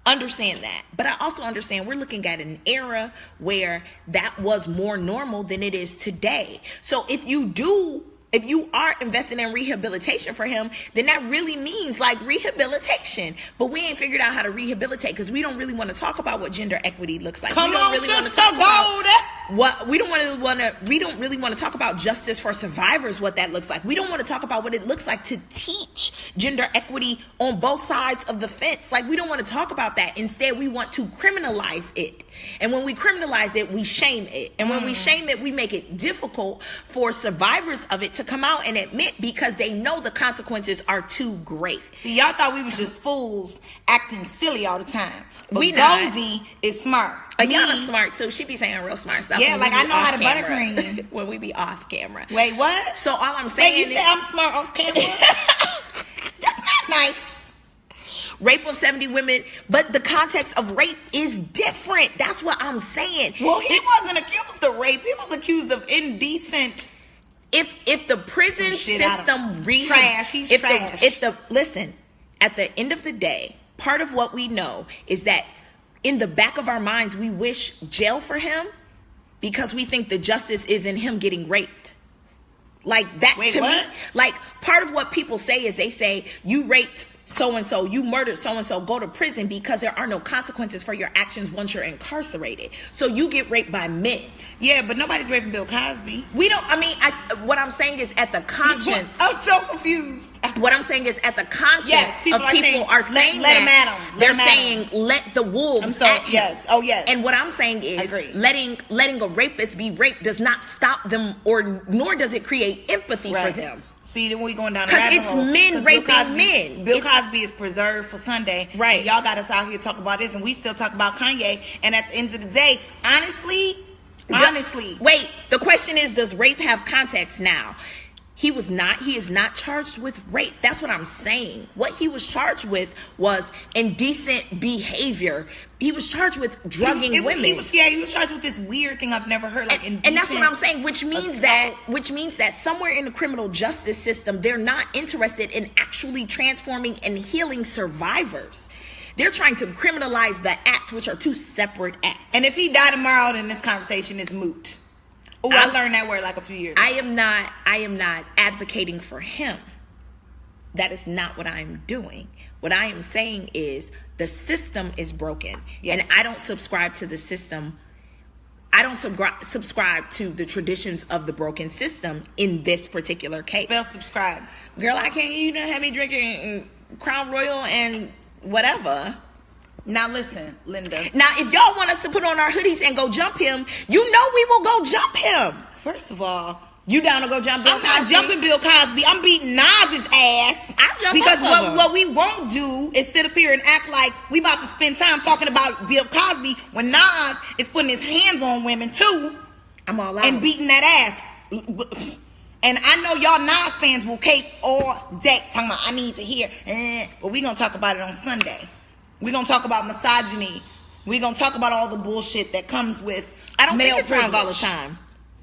Understand that. But I also understand we're looking at an era where that was more normal than it is today. So if you are investing in rehabilitation for him, then that really means like rehabilitation. But we ain't figured out how to rehabilitate because we don't really want to talk about what gender equity looks like. Come we don't on, really sister, want to talk go about we don't really want to talk about justice for survivors, what that looks like. We don't want to talk about what it looks like to teach gender equity on both sides of the fence. Like, we don't want to talk about that. Instead, we want to criminalize it. And when we criminalize it, we shame it. And when we shame it, we make it difficult for survivors of it to come out and admit because they know the consequences are too great. See, y'all thought we was just fools acting silly all the time. But we Goldie is smart. Ayana's smart too. She be saying real smart stuff. Yeah, like I know how to buttercream. When we be off camera. Wait, what? So all I'm saying is... Wait, you say I'm smart off camera? That's not nice. Rape of 70 women, but the context of rape is different. That's what I'm saying. Well, he wasn't accused of rape. He was accused of indecent... If the prison system trash, he's trash. Listen, at the end of the day, part of what we know is that in the back of our minds, we wish jail for him because we think the justice is in him getting raped. Like that. Wait, to what? Me, like part of what people say is they say you raped so-and-so, you murdered so-and-so, go to prison because there are no consequences for your actions once you're incarcerated. So you get raped by men. Yeah, but nobody's raping Bill Cosby. What I'm saying is at the conscience. I'm so confused. What I'm saying is at the conscience of people are saying let that. Him at him. They're saying let the wolves at him. Yes. Oh, yes. And what I'm saying is letting a rapist be raped does not stop them nor does it create empathy for them. See, then we going down the rabbit hole. Because it's men raping men. Bill Cosby is preserved for Sunday. Right. And y'all got us out here talking about this, and we still talk about Kanye. And at the end of the day, honestly, Honestly. Wait, the question is, does rape have context now? He is not charged with rape. That's what I'm saying. What he was charged with was indecent behavior. He was charged with drugging women. He was charged with this weird thing I've never heard, like indecent. And that's what I'm saying, which means that somewhere in the criminal justice system, they're not interested in actually transforming and healing survivors. They're trying to criminalize the act, which are two separate acts. And if he died tomorrow, then this conversation is moot. Oh, I learned that word like a few years ago. I am not advocating for him. That is not what I'm doing. What I am saying is the system is broken. Yes. And I don't subscribe to the system. I don't subscribe to the traditions of the broken system in this particular case. Spell subscribe. Girl, I can't have me drinking Crown Royal and whatever. Now listen, Linda. Now, if y'all want us to put on our hoodies and go jump him, you know we will go jump him. First of all, you down to go jump Bill Cosby? I'm not jumping Bill Cosby. I'm beating Nas's ass. I jump because what what we won't do is sit up here and act like we about to spend time talking about Bill Cosby when Nas is putting his hands on women too. I'm all out. And beating that ass. And I know y'all Nas fans will cape all day talking about I need to hear. But we gonna talk about it on Sunday. We're going to talk about misogyny. We're going to talk about all the bullshit that comes with I don't male think it's privilege. wrong all the time.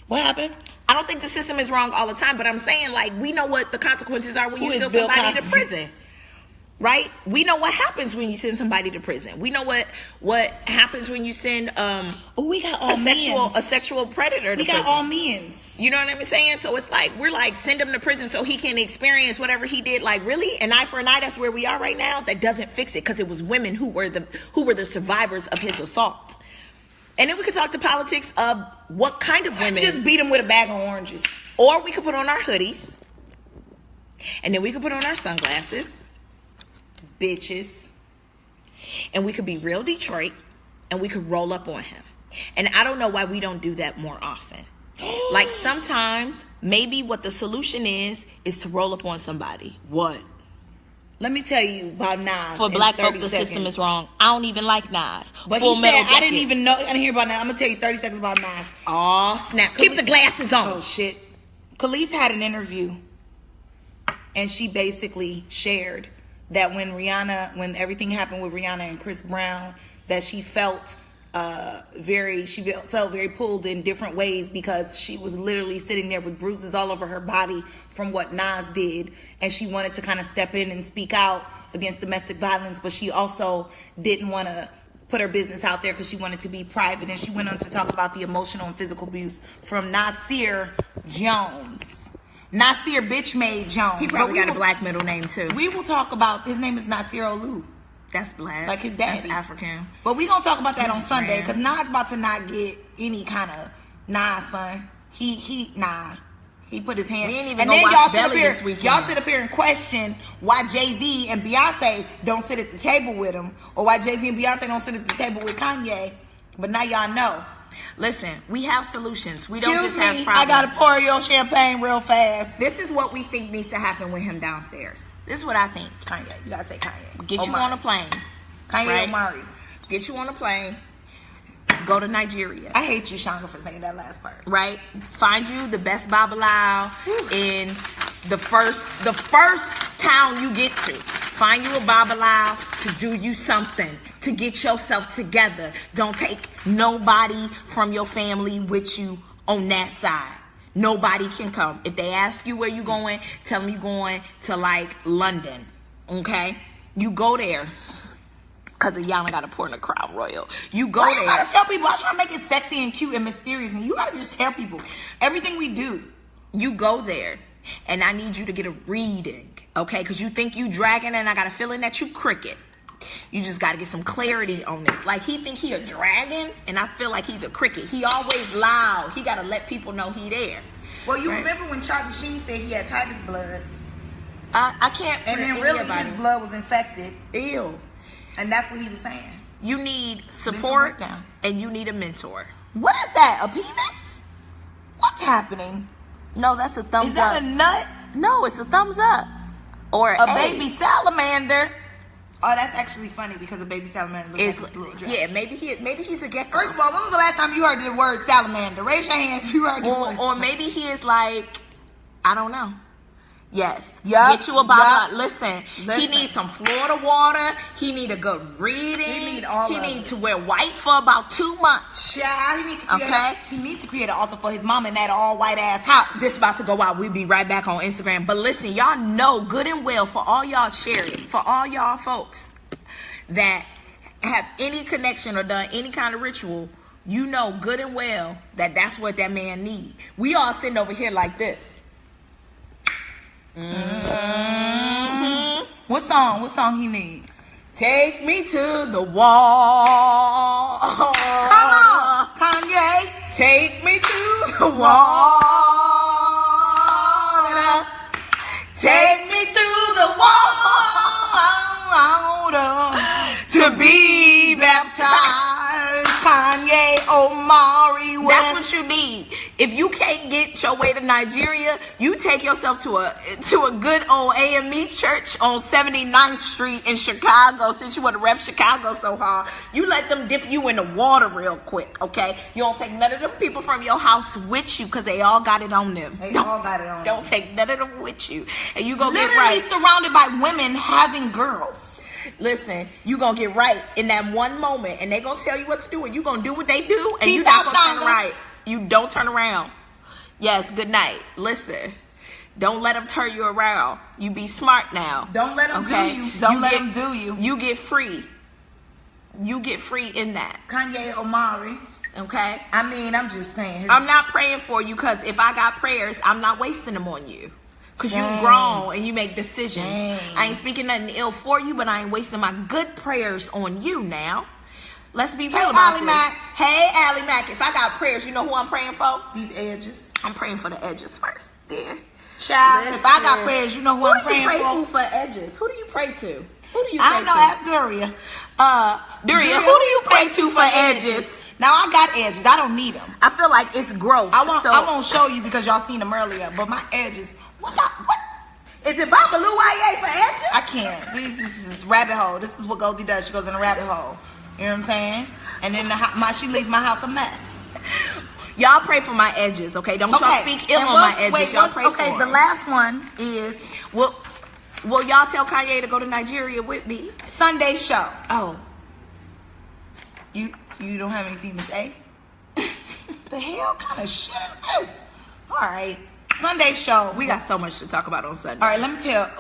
What happened? I don't think the system is wrong all the time, but I'm saying, like, we know what the consequences are when you send somebody to prison. Right? We know what happens when you send somebody to prison. We know what happens when you send we got all a sexual predator to prison. We got all means. You know what I'm saying? So it's like we're like send him to prison so he can experience whatever he did. Like really, an eye for an eye. That's where we are right now. That doesn't fix it because it was women who were the survivors of his assault. And then we could talk to politics of what kind of women. Just beat him with a bag of oranges. Or we could put on our hoodies, and then we could put on our sunglasses. Bitches. And we could be real Detroit and we could roll up on him. And I don't know why we don't do that more often. Like sometimes maybe what the solution is to roll up on somebody. What? Let me tell you about Nas. For black folk, the system is wrong. I don't even like Nas. But Full he said, I didn't even know. I didn't hear about Nas. I'm going to tell you 30 seconds about Nas. Oh, snap. Keep the glasses on. Oh, shit. Khalees had an interview and she basically shared that when everything happened with Rihanna and Chris Brown, that she felt very pulled in different ways because she was literally sitting there with bruises all over her body from what Nas did, and she wanted to kind of step in and speak out against domestic violence, but she also didn't want to put her business out there because she wanted to be private, and she went on to talk about the emotional and physical abuse from Nasir Jones. Nasir bitch made Jones. He probably got a black middle name too. We will talk about his name is Nasir Olu. That's black. Like his daddy. That's African. But we gonna talk about that on Sunday because Nas about to not get any kind of son. He put his hand. We ain't even gonna watch Belly this weekend. Y'all sit up here and question why Jay-Z and Beyonce don't sit at the table with him, or why Jay-Z and Beyonce don't sit at the table with Kanye. But now y'all know. Listen, we have solutions. We don't just have problems. I gotta pour your champagne real fast. This is what we think needs to happen with him downstairs. This is what I think. Kanye. You gotta say Kanye. Get you on a plane. Kanye right? Omari. Get you on a plane. Go to Nigeria. I hate you, Shanga, for saying that last part. Right? Find you the best babalao in the first town you get to. Find you a babalao to do you something, to get yourself together. Don't take nobody from your family with you on that side. Nobody can come. If they ask you where you going, tell them you going to like London. Okay? You go there. Because y'all got to pour in a Crown Royal. You go there. You got to tell people. I try to make it sexy and cute and mysterious. And you got to just tell people everything we do. You go there. And I need you to get a reading. Okay? Because you think you dragon and I got a feeling that you cricket. You just got to get some clarity on this. Like he think he a dragon and I feel like he's a cricket. He always loud. He got to let people know he there. Well, you remember when Charlie Sheen said he had tiger's blood? I can't. And then really his blood was infected. Ew. And that's what he was saying. You need support and you need a mentor. What is that? A penis? What's happening? No, that's a thumbs up. Is that a nut? No, it's a thumbs up. Or a baby salamander. Oh, that's actually funny because a baby salamander looks like a little dragon. Yeah, maybe he's a gecko. First of all, when was the last time you heard the word salamander? Raise your hand if you heard the word. Or maybe he is like, I don't know. Yes. Yep. Get you a bottle. Yep. Listen, he needs some Florida water. He need a good reading. He need to wear white for about 2 months. Yeah, he needs to create an altar for his mom in that all white ass house. This about to go out. We'll be right back on Instagram. But listen, y'all know good and well, for all y'all sharing, for all y'all folks that have any connection or done any kind of ritual, you know good and well that that's what that man need. We all sitting over here like this. Mm-hmm. What song he need? Take me to the wall. Come on, Kanye. Take me to the wall. Take me to the wall to be baptized. Kanye Omari West. That's what you need. If you can't get your way to Nigeria, you take yourself to a good old AME church on 79th Street in Chicago. Since you want to rep Chicago so hard, you let them dip you in the water real quick, okay? You don't take none of them people from your house with you because they all got it on them. Don't take none of them with you. And you go literally get right. surrounded by women having girls. Listen, you gonna get right in that one moment, and they gonna tell you what to do, and you gonna do what they do, and you not gonna turn right. You don't turn around. Yes, good night. Listen, don't let them turn you around. You be smart now. Don't let them do you. Don't let them do you. You get free. You get free in that. Kanye Omari. Okay? I mean, I'm just saying. I'm not praying for you because if I got prayers, I'm not wasting them on you. Because you grown and you make decisions. I ain't speaking nothing ill for you, but I ain't wasting my good prayers on you now. Let's be real about this. Hey, Allie Mac. If I got prayers, you know who I'm praying for? These edges. I'm praying for the edges first. There. Child, if I got prayers, you know who I'm praying for? Who do you pray for edges? Who do you pray to? Who do you pray to? I don't know. Ask Duria. Duria, who do you pray to for edges? Now, I got edges. I don't need them. I feel like it's growth. I won't show you because y'all seen them earlier, but my edges... What? Is it Babaloo YA for edges? I can't. This is rabbit hole. This is what Goldie does. She goes in a rabbit hole. You know what I'm saying? And then she leaves my house a mess. Y'all pray for my edges, okay? Don't y'all speak ill on my edges. Y'all pray for them. The last one is... Will y'all tell Kanye to go to Nigeria with me? Sunday show. Oh. You don't have anything to say? The hell kind of shit is this? All right. Sunday show. We got so much to talk about on Sunday. All right, let me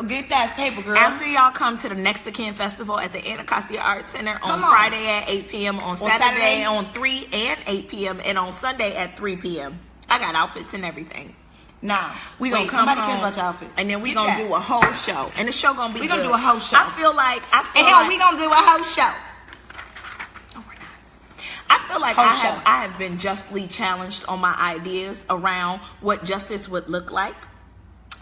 get that paper, girl. After y'all come to the Next to Kin Festival at the Anacostia Arts Center on Friday at 8 p.m., on Saturday on 3 and 8 p.m., and on Sunday at 3 p.m. I got outfits and everything. Nah, we gonna come nobody home, cares about your outfits. And then we gonna do a whole show. And the show gonna be We gonna do a whole show. I feel like we gonna do a whole show. I feel like I have been justly challenged on my ideas around what justice would look like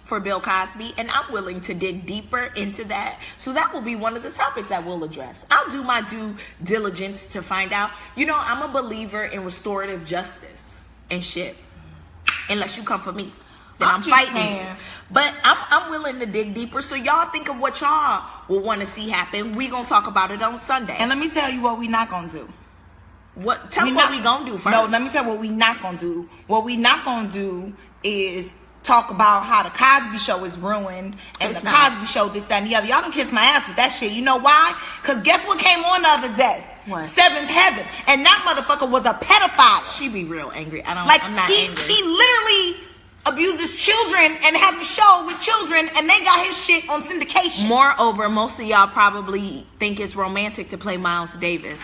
for Bill Cosby, and I'm willing to dig deeper into that. So that will be one of the topics that we'll address. I'll do my due diligence to find out. You know, I'm a believer in restorative justice and shit. Unless you come for me, then I'm fighting you. But I'm willing to dig deeper. So y'all think of what y'all will want to see happen. We gonna talk about it on Sunday. And let me tell you what we not gonna do. Tell me what we gonna do first. No, let me tell you what we not gonna do. What we not gonna do is talk about how the Cosby Show is ruined and the Cosby Show this, that, and the other. Y'all can kiss my ass with that shit. You know why? Because guess what came on the other day? What? Seventh Heaven. And that motherfucker was a pedophile. She be real angry. I'm not angry. He literally abuses children and has a show with children, and they got his shit on syndication. Moreover, most of y'all probably think it's romantic to play Miles Davis.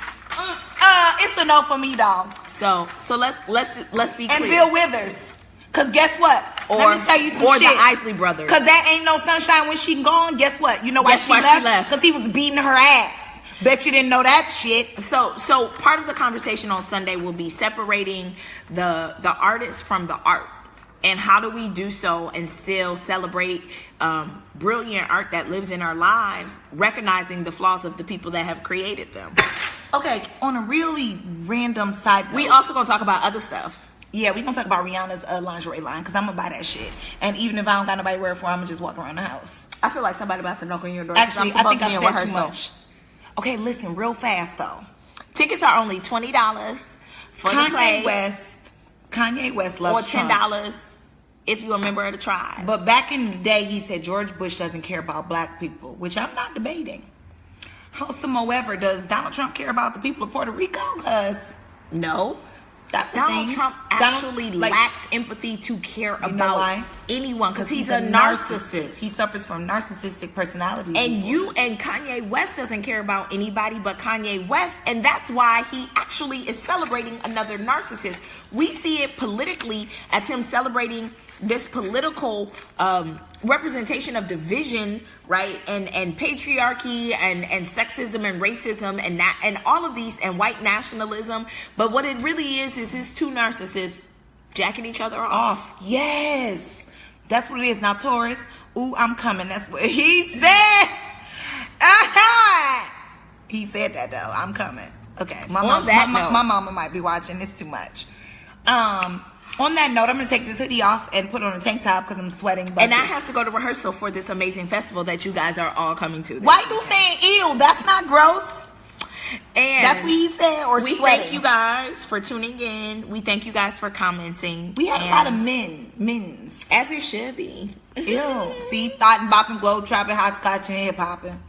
It's a no for me, dog. So let's be clear. And Bill Withers. Cause guess what? Let me tell you some shit. Or the Isley Brothers. Cause that ain't no sunshine when she gone. Guess what? You know why she left? Cause he was beating her ass. Bet you didn't know that shit. So part of the conversation on Sunday will be separating the artist from the art. And how do we do so and still celebrate brilliant art that lives in our lives, recognizing the flaws of the people that have created them? Okay, on a really random side note, we also gonna talk about other stuff. Yeah, we gonna talk about Rihanna's lingerie line because I'm gonna buy that shit. And even if I don't got nobody to wear it for, I'm gonna just walk around the house. I feel like somebody about to knock on your door. Actually, I think I said too much. Okay, listen, real fast though. Tickets are only $20 for the play. Kanye West loves Trump. Or $10 if you're a member of the tribe. But back in the day, he said George Bush doesn't care about black people, which I'm not debating. Howsoever, does Donald Trump care about the people of Puerto Rico? Because no. That's the Donald thing. Trump actually lacks empathy to care about anyone because he's a narcissist. He suffers from narcissistic personality disorder. And Kanye West doesn't care about anybody but Kanye West, and that's why he actually is celebrating another narcissist. We see it politically as him celebrating this political representation of division, right, and patriarchy and sexism and racism and all of these and white nationalism. But what it really is his two narcissists jacking each other off. Yes, that's what it is. Now, Taurus, ooh, I'm coming. That's what he said. He said that though. I'm coming. Okay, my mama might be watching. It's too much. On that note, I'm going to take this hoodie off and put on a tank top because I'm sweating. And I have to go to rehearsal for this amazing festival that you guys are all coming to. Why you saying ew? That's not gross. And that's what he said, or we sweating. Thank you guys for tuning in. We thank you guys for commenting. We have a lot of men's. As it should be. Ew. See, thought and bopping, globe trapping, hopscotch, and hip hopping.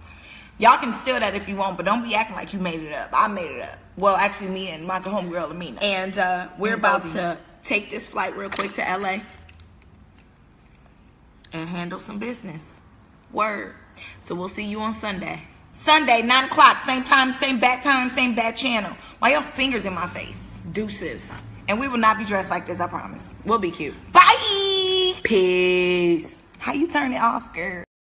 Y'all can steal that if you want, but don't be acting like you made it up. I made it up. Well, actually, me and my homegirl Amina. And we're about to take this flight real quick to LA and handle some business. Word. So we'll see you on Sunday. Sunday, 9 o'clock, same time, same bad channel. Why your fingers in my face? Deuces. And we will not be dressed like this, I promise. We'll be cute. Bye. Peace. How you turn it off, girl?